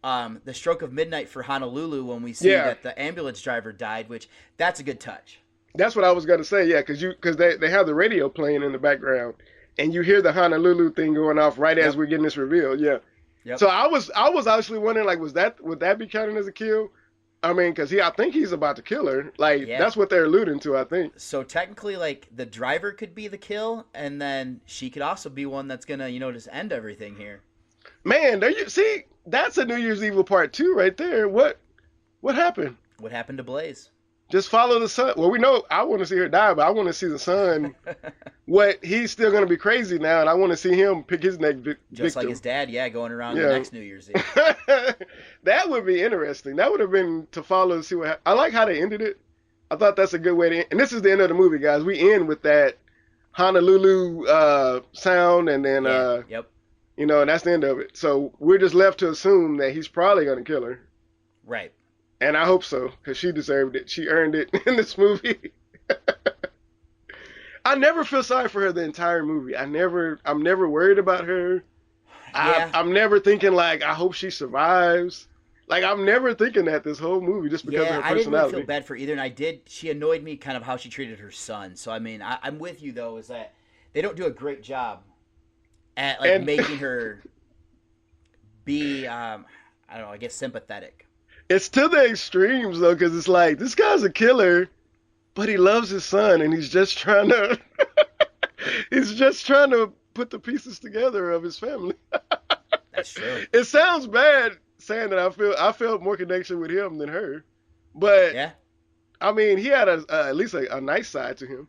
the stroke of midnight for Honolulu, when we see that the ambulance driver died, which that's a good touch. That's what I was going to say, yeah, because they have the radio playing in the background, and you hear the Honolulu thing going off right as we're getting this reveal, yeah. Yep. So I was actually wondering, like, would that be counted as a kill? I mean, because I think he's about to kill her. Like, that's what they're alluding to, I think. So technically, like, the driver could be the kill, and then she could also be one that's gonna, just end everything here. Man, see, that's a New Year's Evil part 2 right there. What happened? What happened to Blaze? Just follow the son. Well, we know I want to see her die, but I want to see the son. He's still going to be crazy now, and I want to see him pick his next victim. Just like his dad, going around the next New Year's Eve. That would be interesting. That would have been to follow and see what happened. I like how they ended it. I thought that's a good way to end. And this is the end of the movie, guys. We end with that Honolulu sound, and then, and that's the end of it. So we're just left to assume that he's probably going to kill her. Right. And I hope so, because she deserved it. She earned it in this movie. I never feel sorry for her the entire movie. I'm never worried about her. Yeah. I'm never thinking, like, I hope she survives. Like, I'm never thinking that this whole movie, just because of her personality. I didn't really feel bad for either, and she annoyed me kind of how she treated her son. So, I mean, I'm with you, though, is that they don't do a great job at, like, making her be, I don't know, I guess sympathetic. It's to the extremes, though, because it's like, this guy's a killer, but he loves his son, and he's just trying to put the pieces together of his family. That's true. It sounds bad saying that I felt more connection with him than her, but yeah, I mean, he had at least a nice side to him.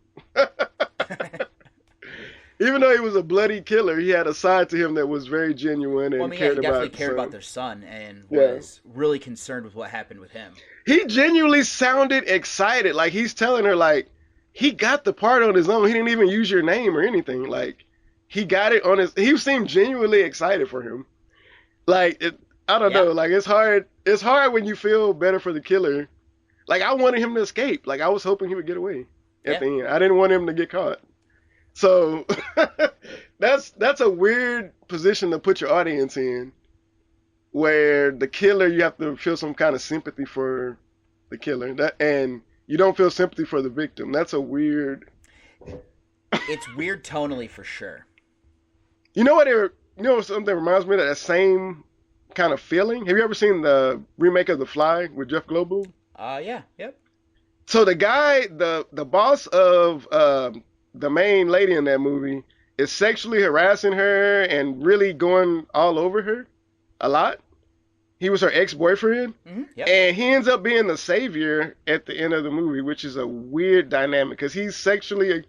Even though he was a bloody killer, he had a side to him that was very genuine and he definitely cared about their son and was really concerned with what happened with him. He genuinely sounded excited. Like, he's telling her, like, he got the part on his own. He didn't even use your name or anything. Like, he got it on his... He seemed genuinely excited for him. Like, I don't know. Like, it's hard. It's hard when you feel better for the killer. Like, I wanted him to escape. Like, I was hoping he would get away. at the end. I didn't want him to get caught. So that's a weird position to put your audience in, where the killer, you have to feel some kind of sympathy for the killer, and you don't feel sympathy for the victim. That's a weird. It's weird tonally for sure. You know what? Something that reminds me of that same kind of feeling. Have you ever seen the remake of The Fly with Jeff Goldblum? Yeah, yep. So the guy, the boss of the main lady in that movie, is sexually harassing her and really going all over her a lot. He was her ex-boyfriend, Yep. and he ends up being the savior at the end of the movie, which is a weird dynamic because he's sexually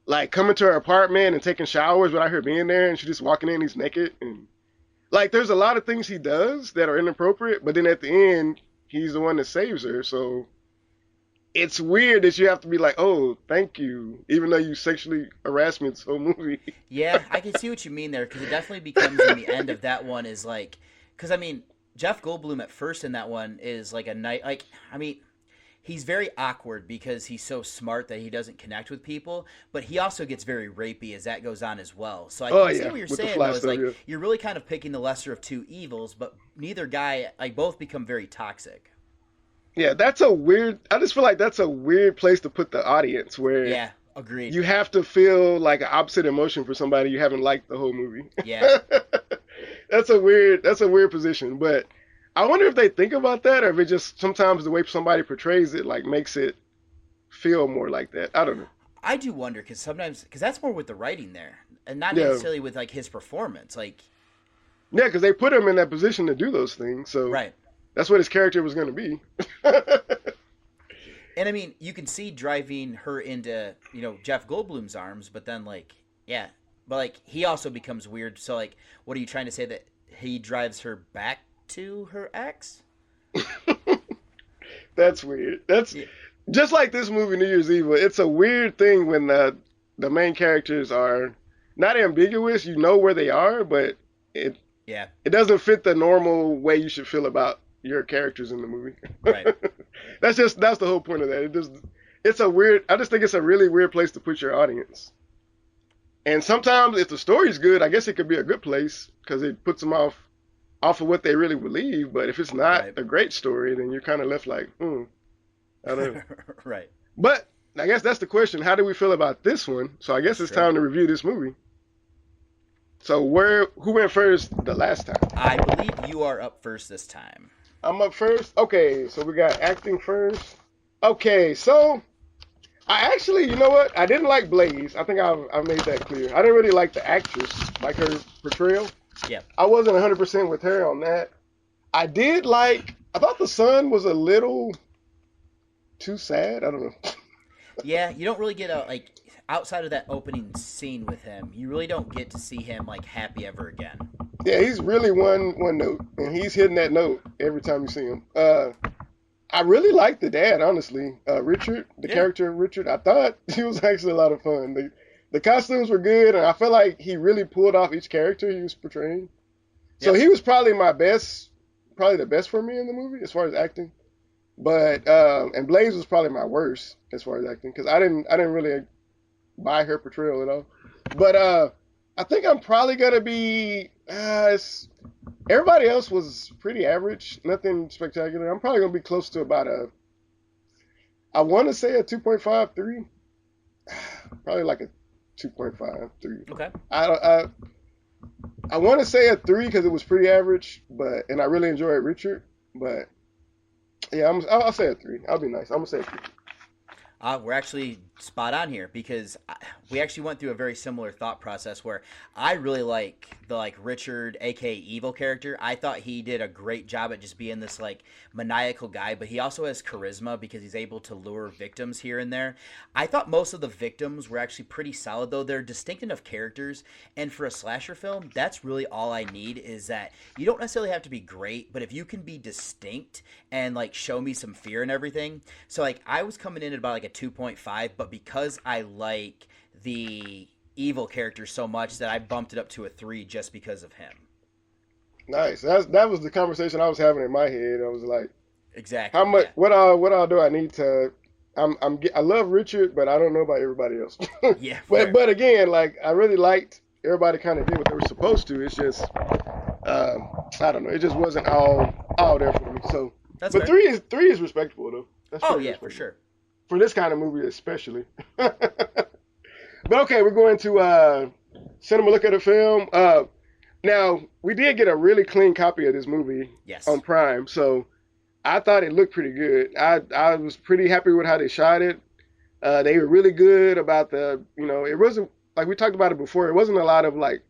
like coming to her apartment and taking showers without her being there, and she's just walking in, he's naked, and like there's a lot of things he does that are inappropriate, but then at the end he's the one that saves her. So it's weird that you have to be like, oh, thank you, even though you sexually harassed me this whole movie. Yeah, I can see what you mean there, because it definitely becomes in the end of that one is like, because I mean, Jeff Goldblum at first in that one is like a night, like, I mean, he's very awkward because he's so smart that he doesn't connect with people, but he also gets very rapey as that goes on as well. So I can see what you're saying, though, is like, you're really kind of picking the lesser of two evils, but neither guy, like, both become very toxic. Yeah, that's a weird, I just feel like that's a weird place to put the audience, where yeah, agreed. You have to feel like an opposite emotion for somebody you haven't liked the whole movie. Yeah. That's a weird position, but I wonder if they think about that, or if it just sometimes the way somebody portrays it like makes it feel more like that. I don't know. I do wonder, because that's more with the writing there, and not necessarily with like his performance. Like, yeah, because they put him in that position to do those things, so right. That's what his character was going to be. And I mean, you can see driving her into, Jeff Goldblum's arms, but then like, yeah, but like he also becomes weird. So like, what are you trying to say, that he drives her back to her ex? That's weird. That's just like this movie, New Year's Eve. It's a weird thing when the main characters are not ambiguous. You know where they are, but it doesn't fit the normal way you should feel about your characters in the movie. Right. That's the whole point of that. I just think it's a really weird place to put your audience. And sometimes if the story's good, I guess it could be a good place because it puts them off of what they really believe. But if it's not a great story, then you're kind of left like, I don't know. Right. But I guess that's the question. How do we feel about this one? So I guess it's time to review this movie. So who went first the last time? I believe you are up first this time. I'm up first? Okay, so we got acting first. Okay, so I actually, you know what? I didn't like Blaze. I think I've made that clear. I didn't really like the actress, like her portrayal. Yeah. I wasn't 100% with her on that. I thought the son was a little too sad. I don't know. Yeah, you don't really get outside of that opening scene with him, you really don't get to see him like happy ever again. Yeah, he's really one note, and he's hitting that note every time you see him. I really liked the dad, honestly. Richard, the character of Richard, I thought he was actually a lot of fun. The costumes were good, and I felt like he really pulled off each character he was portraying. So he was probably the best for me in the movie as far as acting. But and Blaze was probably my worst as far as acting, because I didn't really buy her portrayal at all. But I think I'm probably gonna be. Everybody else was pretty average, nothing spectacular. I'm probably gonna be close to about I want to say a 2.53, probably like a 2.53. Okay. I want to say a 3 because it was pretty average, and I really enjoyed Richard, but yeah, I'll say a 3. I'll be nice. I'm gonna say a 3. We're actually spot on here, because we actually went through a very similar thought process where I really like the Richard, aka evil character. I thought he did a great job at just being this maniacal guy, but he also has charisma because he's able to lure victims here and there. I thought most of the victims were actually pretty solid, though. They're distinct enough characters, and for a slasher film, that's really all I need, is that you don't necessarily have to be great, but if you can be distinct and show me some fear and everything. So I was coming in at about a 2.5, but because I like the evil character so much that I bumped it up to a 3 just because of him. Nice. That was the conversation I was having in my head. I was like, exactly. How much? Yeah. What all do I need to I love Richard, but I don't know about everybody else. Yeah. But again, like I really liked everybody kind of did what they were supposed to. It's just I don't know. It just wasn't all there for me. So, That's but fair. three is respectable though. That's Oh pretty yeah, respectable. for sure. For this kind of movie, especially. But okay, we're going to cinema look at a film. Now we did get a really clean copy of this movie Yes. on Prime, so I thought it looked pretty good. I was pretty happy with how they shot it. They were really good about it wasn't like we talked about it before. It wasn't a lot of like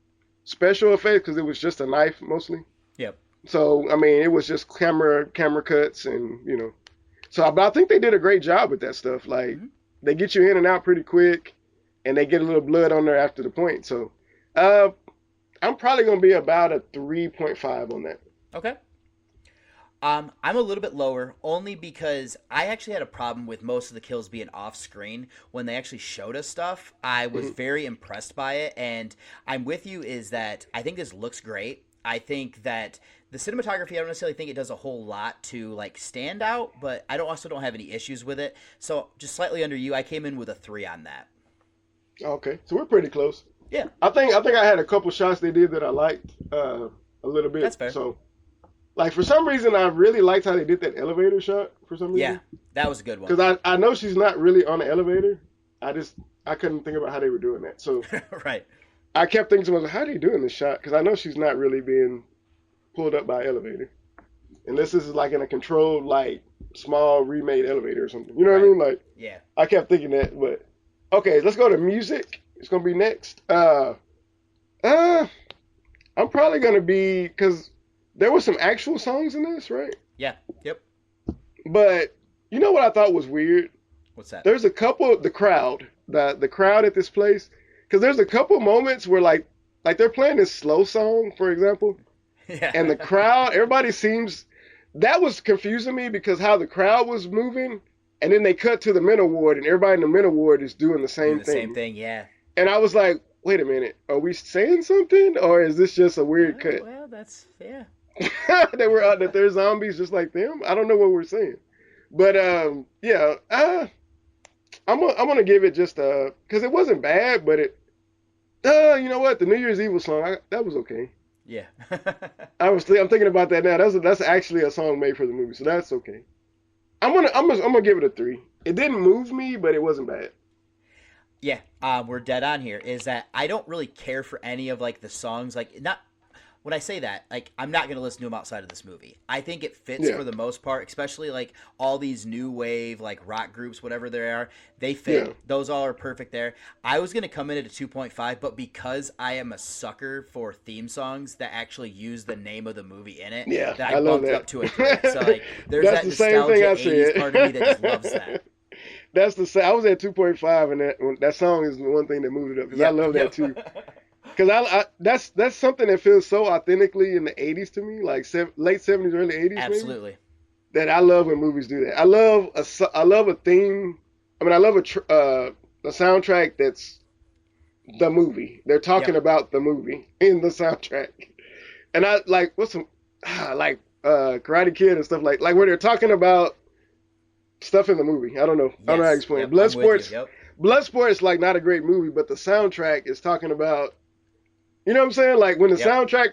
special effects because it was just a knife mostly. Yep. So I mean, it was just camera cuts and So, but I think they did a great job with that stuff. Like they get you in and out pretty quick, and they get a little blood on there after the point. So, I'm probably gonna be about a 3.5 on that. Okay. I'm a little bit lower only because I actually had a problem with most of the kills being off screen. When they actually showed us stuff, I was very impressed by it, and I'm with you is that I think this looks great. I think that the cinematography, I don't necessarily think it does a whole lot to like stand out, but I also don't have any issues with it. So just slightly under you, I came in with a 3 on that. Okay, so we're pretty close. Yeah. I think I had a couple shots they did that I liked a little bit. That's fair. So, like for some reason, I really liked how they did that elevator shot. For some reason. Yeah, that was a good one. Because I know she's not really on the elevator. I couldn't think about how they were doing that. So Right. I kept thinking to myself, how are they doing this shot? Because I know she's not really being pulled up by an elevator. Unless this is like in a controlled, like, small remade elevator or something. You know what I mean? Like, Yeah. I kept thinking that. But, okay, let's go to music. It's going to be next. I'm probably going to be, because there were some actual songs in this, right? Yeah. Yep. But, you know what I thought was weird? What's that? There's a couple, the crowd at this place, because there's a couple moments where like they're playing this slow song, for example, Yeah. and the crowd, everybody seems, that was confusing me because how the crowd was moving, and then they cut to the mental ward, and everybody in the mental ward is doing the same thing. Same thing, yeah. And I was like, wait a minute, are we saying something, or is this just a weird cut? Well, that's yeah. that they're zombies just like them. I don't know what we're saying, but yeah, I'm gonna give it just because it wasn't bad, but it you know what, the New Year's Evil song that was okay. Yeah. I'm thinking about that now. That's actually a song made for the movie, so that's okay. I'm gonna give it a 3. It didn't move me, but it wasn't bad. Yeah, we're dead on here. Is that I don't really care for any of like the songs. Like not when I say that, like I'm not gonna listen to them outside of this movie. I think it fits for the most part, especially like all these new wave like rock groups, whatever they are. They fit. Yeah. Those all are perfect there. I was gonna come in at a 2.5, but because I am a sucker for theme songs that actually use the name of the movie in it, that I bumped it up to a 3. So like there's that nostalgia 80s part of me that just loves that. That's the same. I was at 2.5, and that song is the one thing that moved it up because I love that too. Because that's something that feels so authentically in the 80s to me, like late 70s, early 80s. Absolutely. Maybe, that I love when movies do that. I love a theme. I mean, I love a soundtrack that's the movie. They're talking about the movie in the soundtrack. And I like Karate Kid and stuff like where they're talking about stuff in the movie. I don't know. I don't know how to explain it. Bloodsport is like not a great movie, but the soundtrack is talking about, you know what I'm saying? Like when the soundtrack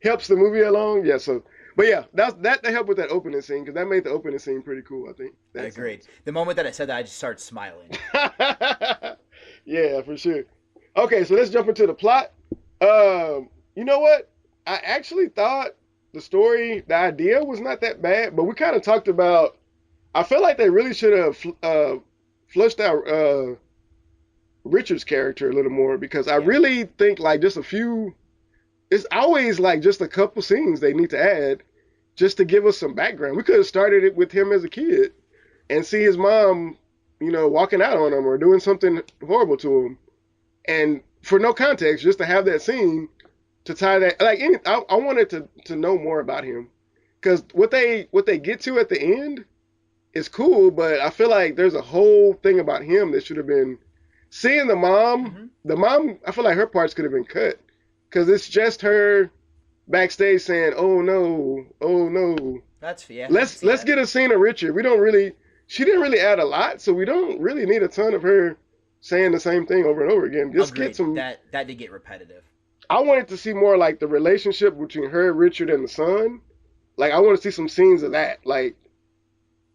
helps the movie along. Yeah. So, but yeah, that helped with that opening scene because that made the opening scene pretty cool. I think. I agreed. The moment that I said that, I just started smiling. Yeah, for sure. Okay, so let's jump into the plot. You know what? I actually thought the idea was not that bad, but we kind of talked about. I feel like they really should have fleshed out Richard's character a little more because I really think like just a few. It's always like just a couple scenes they need to add just to give us some background. We could have started it with him as a kid and see his mom, walking out on him or doing something horrible to him, and for no context, just to have that scene to tie that. Like I wanted to know more about him because what they get to at the end. It's cool, but I feel like there's a whole thing about him that should have been seeing the mom. Mm-hmm. The mom, I feel like her parts could have been cut because it's just her backstage saying, "Oh no, oh no." That's Let's get a scene of Richard. We don't really she didn't really add a lot, so we don't really need a ton of her saying the same thing over and over again. Just Agreed. get some. That did get repetitive. I wanted to see more like the relationship between her, Richard, and the son. Like, I want to see some scenes of that. Like,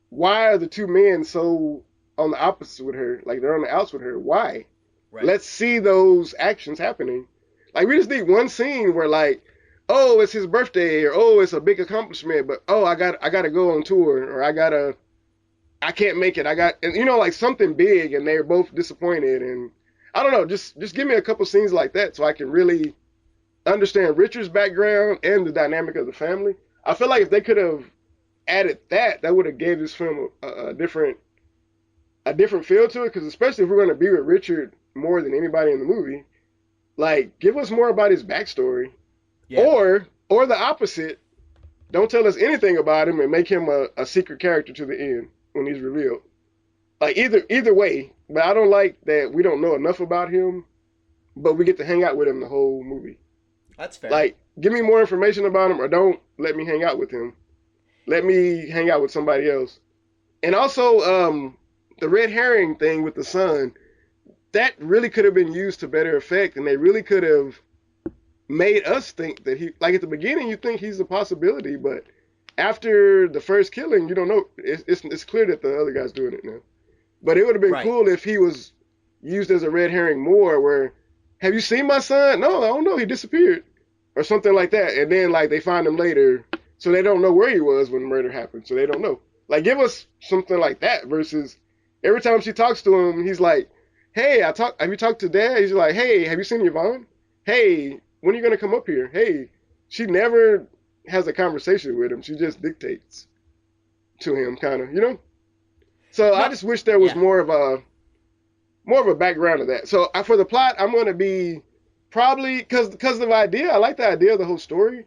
why are the two men so on the opposite with her? Like, they're on the outs with her. Why? Right. Let's see those actions happening. Like, we just need one scene where, like, oh, it's his birthday, or oh, it's a big accomplishment, but oh, I gotta go on tour, or I can't make it. And you know, like something big, and they're both disappointed, and I don't know. Just give me a couple scenes like that so I can really understand Richard's background and the dynamic of the family. I feel like if they could have added that, that would have gave this film a different feel to it. Because especially if we're going to be with Richard more than anybody in the movie, like give us more about his backstory, or the opposite. Don't tell us anything about him and make him a secret character to the end when he's revealed. Like either way, but I don't like that we don't know enough about him, but we get to hang out with him the whole movie. That's fair. Like, give me more information about him, or don't let me hang out with him. Let me hang out with somebody else. And also, the red herring thing with the son, that really could have been used to better effect, and they really could have made us think that he, like at the beginning, you think he's a possibility, but after the first killing, you don't know. It's clear that the other guy's doing it now. But it would have been cool if he was used as a red herring more, where, have you seen my son? No, I don't know. He disappeared. Or something like that. And then, like, they find him later, so they don't know where he was when the murder happened, so they don't know. Like, give us something like that versus every time she talks to him, he's like, hey, have you talked to Dad? He's like, hey, have you seen Yvonne? Hey, when are you going to come up here? Hey, she never has a conversation with him. She just dictates to him, kind of, you know? So I just wish there was more of a background of that. So for the plot, I'm going to be probably, because of the idea, I like the idea of the whole story,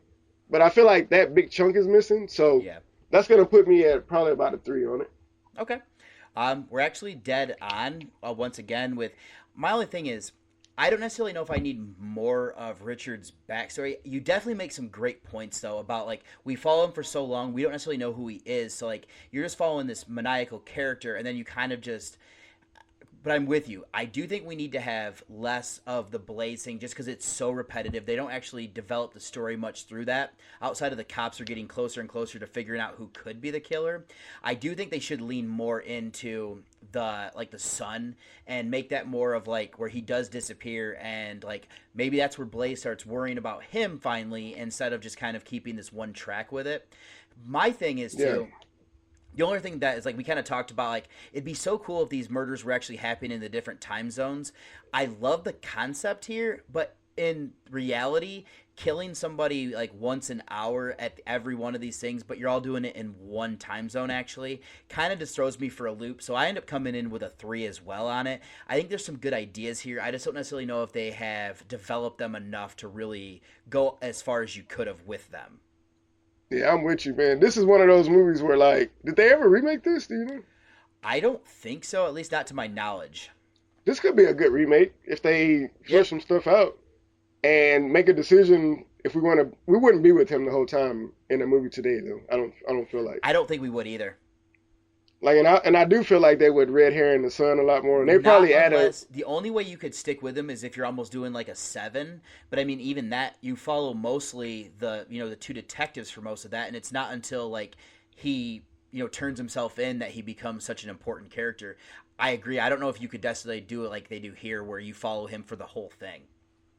but I feel like that big chunk is missing. So that's going to put me at probably about a 3 on it. Okay. We're actually dead on once again with, my only thing is, I don't necessarily know if I need more of Richard's backstory. You definitely make some great points, though, about, like, we follow him for so long, we don't necessarily know who he is. So, like, you're just following this maniacal character, and then you kind of just... But I'm with you. I do think we need to have less of the Blaze thing just because it's so repetitive. They don't actually develop the story much through that. Outside of the cops are getting closer and closer to figuring out who could be the killer. I do think they should lean more into the son and make that more of like where he does disappear, and like maybe that's where Blaze starts worrying about him finally instead of just kind of keeping this one track with it. My thing is too... The only thing that is, like, we kind of talked about, like, it'd be so cool if these murders were actually happening in the different time zones. I love the concept here, but in reality, killing somebody, like, once an hour at every one of these things, but you're all doing it in one time zone, actually, kind of just throws me for a loop. So I end up coming in with a 3 as well on it. I think there's some good ideas here. I just don't necessarily know if they have developed them enough to really go as far as you could have with them. Yeah, I'm with you, man. This is one of those movies where, like, did they ever remake this? Do you know? I don't think so, at least not to my knowledge. This could be a good remake if they flesh some stuff out and make a decision if we want to. We wouldn't be with him the whole time in a movie today, though. I don't feel like. I don't think we would either. Like, and I do feel like they would red herring the son a lot more, and they probably add a. The only way you could stick with him is if you're almost doing like a 7. But I mean, even that, you follow mostly the 2 detectives for most of that, and it's not until like he turns himself in that he becomes such an important character. I agree. I don't know if you could necessarily do it like they do here, where you follow him for the whole thing.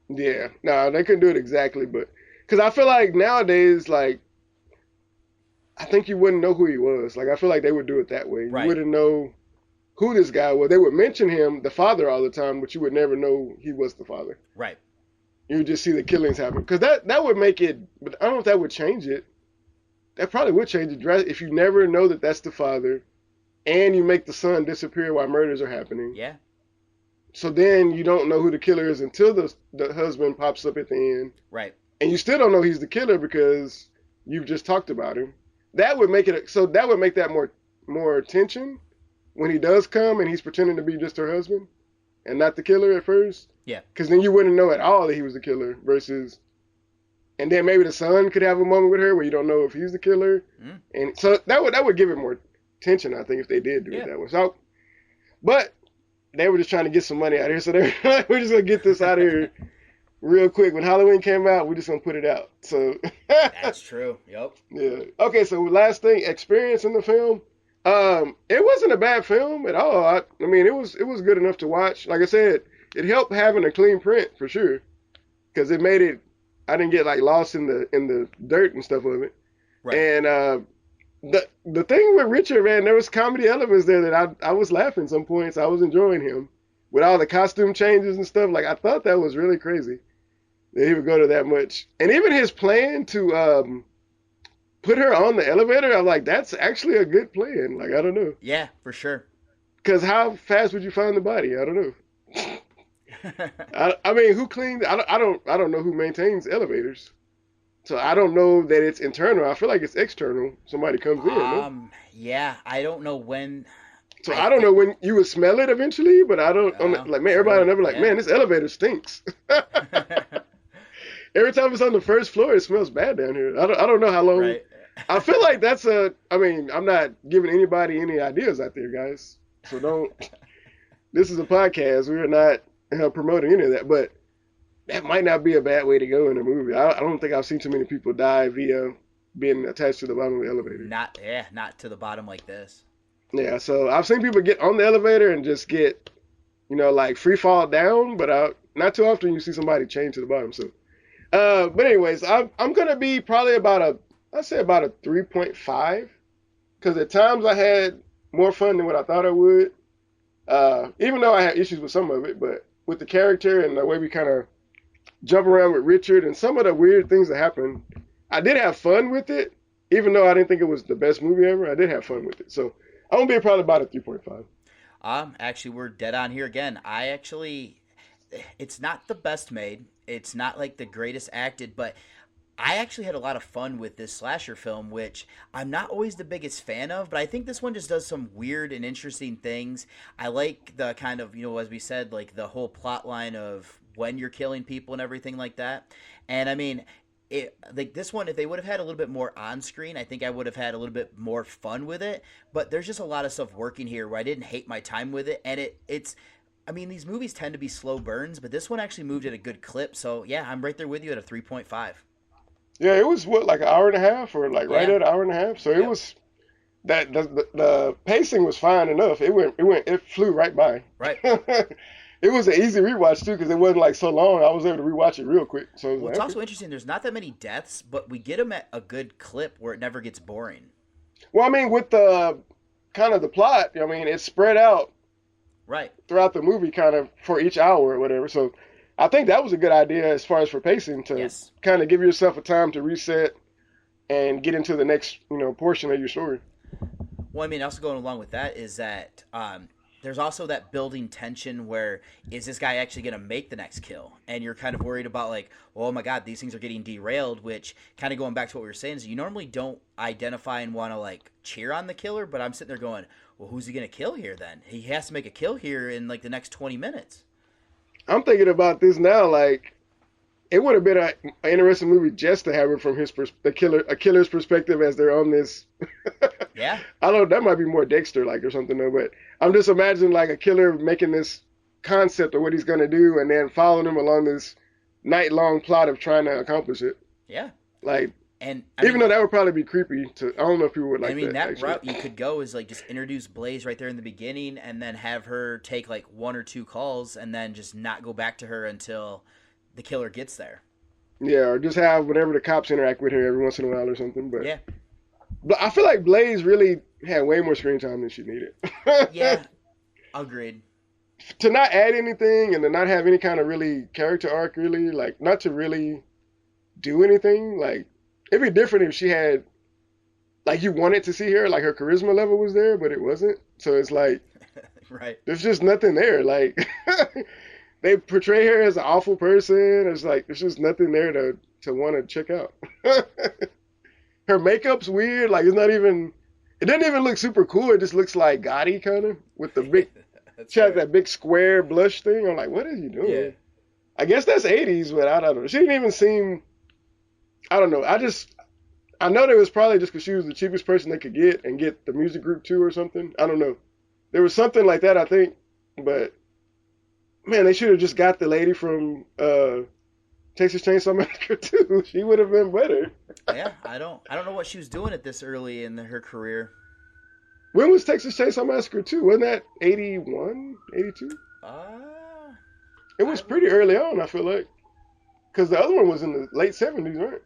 Yeah, no, they couldn't do it exactly, but because I feel like nowadays, like. I think you wouldn't know who he was. Like, I feel like they would do it that way. Right. You wouldn't know who this guy was. They would mention him, the father, all the time, but you would never know he was the father. Right. You would just see the killings happen. Because that would make it, but I don't know if that would change it. That probably would change it if you never know that that's the father and you make the son disappear while murders are happening. Yeah. So then you don't know who the killer is until the husband pops up at the end. Right. And you still don't know he's the killer because you've just talked about him. That would make it so. That would make that more tension when he does come and he's pretending to be just her husband and not the killer at first. Yeah. Because then you wouldn't know at all that he was the killer versus, and then maybe the son could have a moment with her where you don't know if he's the killer, and so that would give it more tension, I think, if they did do Yeah. it that way. So, but they were just trying to get some money out of here, so they were like, we're just gonna get this out of here real quick. When Halloween came out, we're just gonna put it out. So That's true. Yep. yeah. Okay, so last thing, experience in the film. It wasn't a bad film at all. I mean, it was good enough to watch. Like I said, it helped having a clean print for sure, because it made it. I didn't get like lost in the dirt and stuff of it. Right. And the thing with Richard, man, there was comedy elements there that I was laughing some points. I was enjoying him with all the costume changes and stuff. Like I thought that was really crazy that he would go to that much. And even his plan to put her on the elevator, I'm like, that's actually a good plan. Like, I don't know. Yeah, for sure. Because how fast would you find the body? I don't know. I mean, who cleaned? I don't know who maintains elevators. So I don't know that it's internal. I feel like it's external. Somebody comes in. No? Yeah, I don't know when. So I don't know when you would smell it eventually, but I don't. Like, man, everybody will never like, man, this elevator stinks. Every time it's on the first floor, it smells bad down here. I don't know how long. Right. I feel like that's a. I mean, I'm not giving anybody any ideas out there, guys. So don't. This is a podcast. We're not promoting any of that, but that might not be a bad way to go in a movie. I don't think I've seen too many people die via being attached to the bottom of the elevator. Not to the bottom like this. Yeah, so I've seen people get on the elevator and just get, like free fall down, but not too often you see somebody chained to the bottom. So, but anyways, I'm gonna be probably I'd say about a 3.5, because at times I had more fun than what I thought I would. Even though I had issues with some of it, but with the character and the way we kind of jump around with Richard and some of the weird things that happen, I did have fun with it. Even though I didn't think it was the best movie ever, I did have fun with it. So I'm gonna be probably about a 3.5. Actually, we're dead on here again. It's not the best made. It's not like the greatest acted, but I actually had a lot of fun with this slasher film, which I'm not always the biggest fan of, but I think this one just does some weird and interesting things. I like the kind of, as we said, like the whole plot line of when you're killing people and everything like that. And I mean, like this one, if they would have had a little bit more on screen, I think I would have had a little bit more fun with it. But there's just a lot of stuff working here where I didn't hate my time with it. And I mean, these movies tend to be slow burns, but this one actually moved at a good clip. So yeah, I'm right there with you at a 3.5. Yeah, it was like an hour and a half, or like right at an hour and a half. So it was that the pacing was fine enough. It flew right by. Right. It was an easy rewatch too, because it wasn't like so long. I was able to rewatch it real quick. So it's also interesting. There's not that many deaths, but we get them at a good clip where it never gets boring. Well, I mean, with the kind of the plot, I mean, it's spread out right throughout the movie, kind of for each hour or whatever. So I think that was a good idea as far as for pacing, to kind of give yourself a time to reset and get into the next, portion of your story. Well, I mean, also going along with that is that there's also that building tension where, is this guy actually going to make the next kill? And you're kind of worried about like, oh my God, these things are getting derailed, which kind of going back to what we were saying is you normally don't identify and want to like cheer on the killer, but I'm sitting there going, well, who's he going to kill here then? He has to make a kill here in like the next 20 minutes. I'm thinking about this now, like, it would have been an interesting movie just to have it from a killer's perspective as they're on this. Yeah. I don't know, that might be more Dexter-like or something though, but I'm just imagining like a killer making this concept of what he's going to do and then following him along this night-long plot of trying to accomplish it. Yeah. Like, and even though that would probably be creepy I don't know if people would like that. I mean, that actually. route you could go is like just introduce Blaze right there in the beginning and then have her take like one or two calls and then just not go back to her until the killer gets there. Yeah, or just have whenever the cops interact with her every once in a while or something. But yeah, I feel like Blaze really had way more screen time than she needed. Yeah, agreed. To not add anything and to not have any kind of really character arc, really, like not to really do anything, like it'd be different if she had, like you wanted to see her, like her charisma level was there, but it wasn't. So it's like, right. There's just nothing there. Like they portray her as an awful person. It's like there's just nothing there to want to check out. Her makeup's weird. Like it doesn't even look super cool. It just looks like gaudy kind of with the big. She has that big square blush thing. I'm like, what is you doing? Yeah. I guess that's 80s, but I don't know. She didn't even seem. I don't know. I know that it was probably just because she was the cheapest person they could get and get the music group too or something. I don't know. There was something like that, I think. But man, they should have just got the lady from Texas Chainsaw Massacre too. She would have been better. Yeah, I don't know what she was doing at this early in her career. When was Texas Chainsaw Massacre 2? Wasn't that 81, 82? It was pretty early on, I feel like. Because the other one was in the late 70s, right?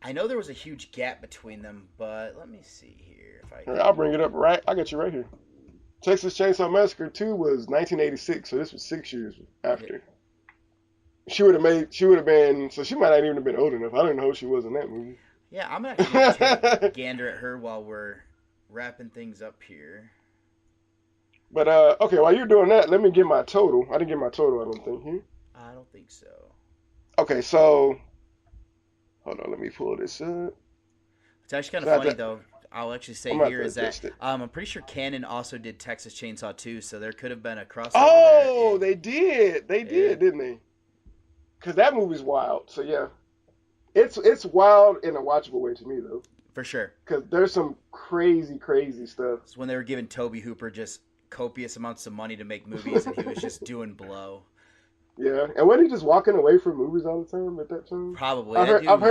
I know there was a huge gap between them, but let me see here. If I All right, I'll bring it up right. I got you right here. Texas Chainsaw Massacre 2 was 1986, so this was 6 years after. Yeah. She would have been, so she might not even have been old enough. I don't know who she was in that movie. Yeah, I'm actually going to take a gander at her while we're wrapping things up here. But, okay, while you're doing that, let me get my total. I didn't get my total, I don't think, here. I don't think so. Okay, so, hold on, let me pull this up. It's actually kind of funny, though. I'll actually say here is that I'm pretty sure Canon also did Texas Chainsaw 2, so there could have been a crossover. Oh, there. They did, didn't they? Because that movie's wild, so yeah. It's wild in a watchable way to me, though. For sure. Because there's some crazy stuff. It's when they were giving Tobe Hooper just copious amounts of money to make movies, and he was just doing blow. Yeah, and wasn't he just walking away from movies all the time at that time? Probably. I've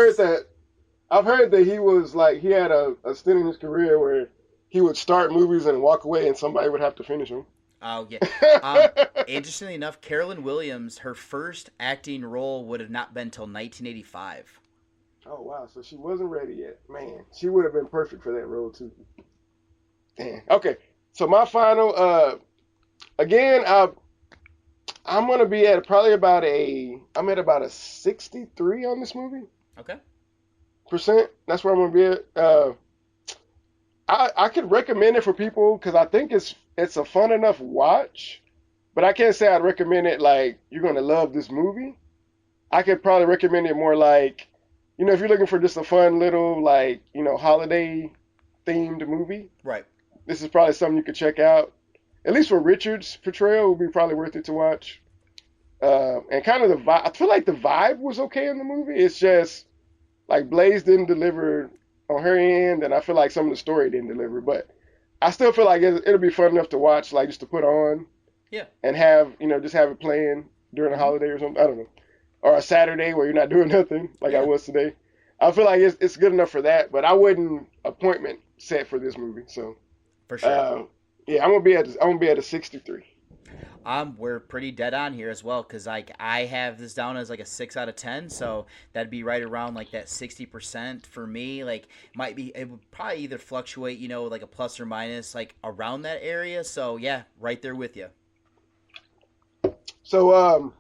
heard that he was like, he had a stint in his career where he would start movies and walk away, and somebody would have to finish them. Oh yeah. Interestingly enough, Carolyn Williams, her first acting role would have not been till 1985. Oh wow, so she wasn't ready yet. Man, she would have been perfect for that role too. Damn. Okay, so my final, again, I'm gonna be at probably about a 63 on this movie. Okay. Percent. That's where I'm gonna be at. I could recommend it for people because I think it's a fun enough watch, but I can't say I'd recommend it like you're gonna love this movie. I could probably recommend it more like, if you're looking for just a fun little like holiday themed movie. Right. This is probably something you could check out. At least for Richard's portrayal, would be probably worth it to watch. And kind of the vibe. I feel like the vibe was okay in the movie. It's just like Blaze didn't deliver on her end, and I feel like some of the story didn't deliver. But I still feel like it'll be fun enough to watch, like just to put on. Yeah. And have just have it playing during a holiday or something. I don't know, or a Saturday where you're not doing nothing like I was today. I feel like it's good enough for that, but I wouldn't appointment set for this movie. So. For sure. Yeah, I'm gonna be at a 63. We're pretty dead on here as well, because like I have this down as like a 6 out of 10, so that'd be right around like that 60% for me. Like it would probably either fluctuate, like a plus or minus, like around that area. So yeah, right there with you. So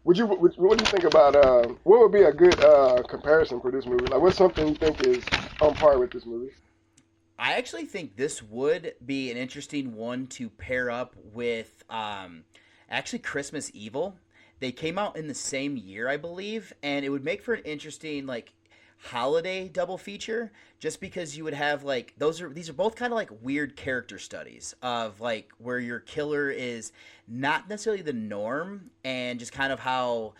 what do you think about what would be a good comparison for this movie? Like, what's something you think is on par with this movie? I actually think this would be an interesting one to pair up with actually Christmas Evil. They came out in the same year, I believe, and it would make for an interesting like holiday double feature, just because you would have like these are both kind of like weird character studies of like where your killer is not necessarily the norm, and just kind of how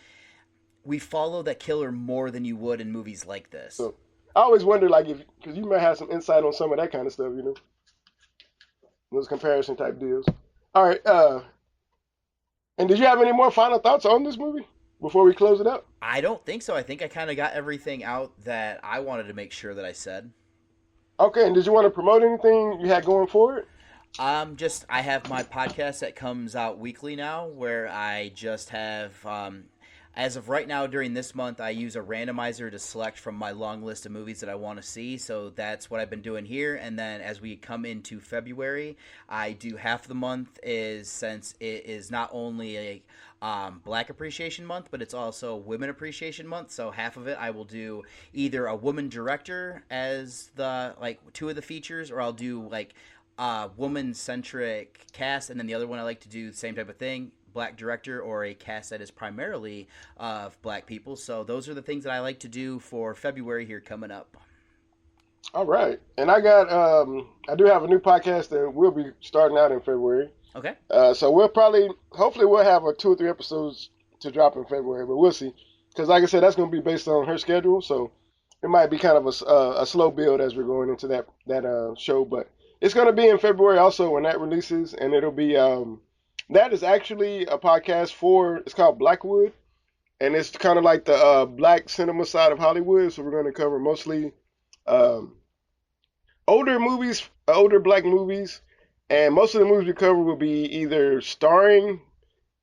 we follow that killer more than you would in movies like this. So, I always wonder, like, because you might have some insight on some of that kind of stuff, those comparison type deals. All right, and did you have any more final thoughts on this movie before we close it up? I don't think so. I think I kind of got everything out that I wanted to make sure that I said. Okay, and did you want to promote anything you had going forward? I have my podcast that comes out weekly now, where I just have, as of right now during this month, I use a randomizer to select from my long list of movies that I want to see. So that's what I've been doing here. And then as we come into February, I do half the month since it is not only a Black Appreciation Month, but it's also Women Appreciation Month. So half of it I will do either a woman director as the two of the features, or I'll do like woman-centric cast, and then the other one I like to do the same type of thing, Black director or a cast that is primarily of Black people. So those are the things that I like to do for February here coming up. All right. And I do have a new podcast that will be starting out in February. Okay. So hopefully we'll have 2 or 3 episodes to drop in February, but we'll see. Because like I said, that's going to be based on her schedule. So it might be kind of a slow build as we're going into that show, but it's going to be in February also when that releases, and it'll be that is actually a podcast it's called Blackwood, and it's kind of like the black cinema side of Hollywood. So we're going to cover mostly older movies, older black movies, and most of the movies we cover will be either starring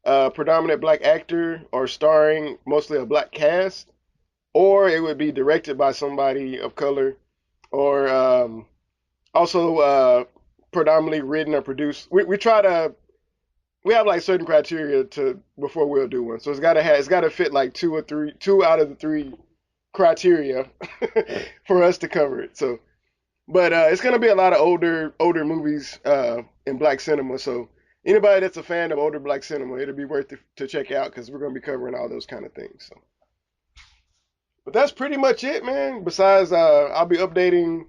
a predominant black actor or starring mostly a black cast, or it would be directed by somebody of color, or also predominantly written or produced. We have like certain criteria before we'll do one. So it's gotta fit like two out of the three criteria for us to cover it. So, but it's gonna be a lot of older movies in black cinema. So anybody that's a fan of older black cinema, it'll be worth it to check out because we're gonna be covering all those kind of things. So, but that's pretty much it, man. Besides, I'll be updating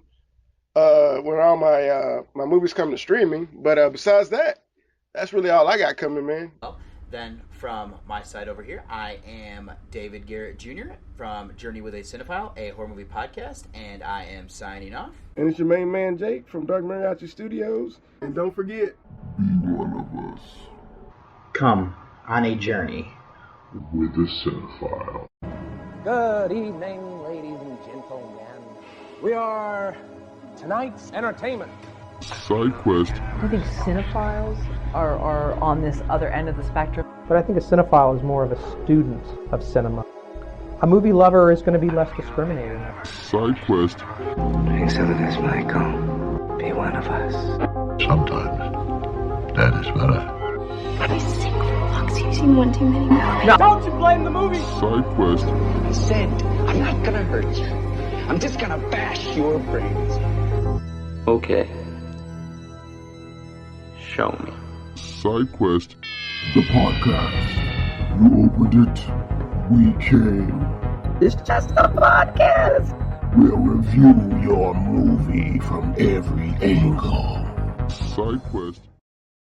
when all my movies come to streaming. But besides that, that's really all I got coming, man. Well, then from my side over here, I am David Garrett Jr. from Journey with a Cinephile, a horror movie podcast, and I am signing off. And it's your main man, Jake, from Dark Mariachi Studios. And don't forget, Be one of us Come on a journey with a cinephile. Good evening, ladies and gentlemen. We are tonight's entertainment. Side quest. I think cinephiles are on this other end of the spectrum. But I think a cinephile is more of a student of cinema. A movie lover is going to be less discriminating. Side quest. Hey, some of this, Michael. Be one of us. Sometimes that is better. Every single fox you've seen one too many. No. Don't you blame the movie! Side quest. I said, I'm not gonna hurt you. I'm just gonna bash your brains. Okay. Show me. Side quest. The podcast. You opened it. We came. It's just a podcast. We'll review your movie from every angle. Side quest.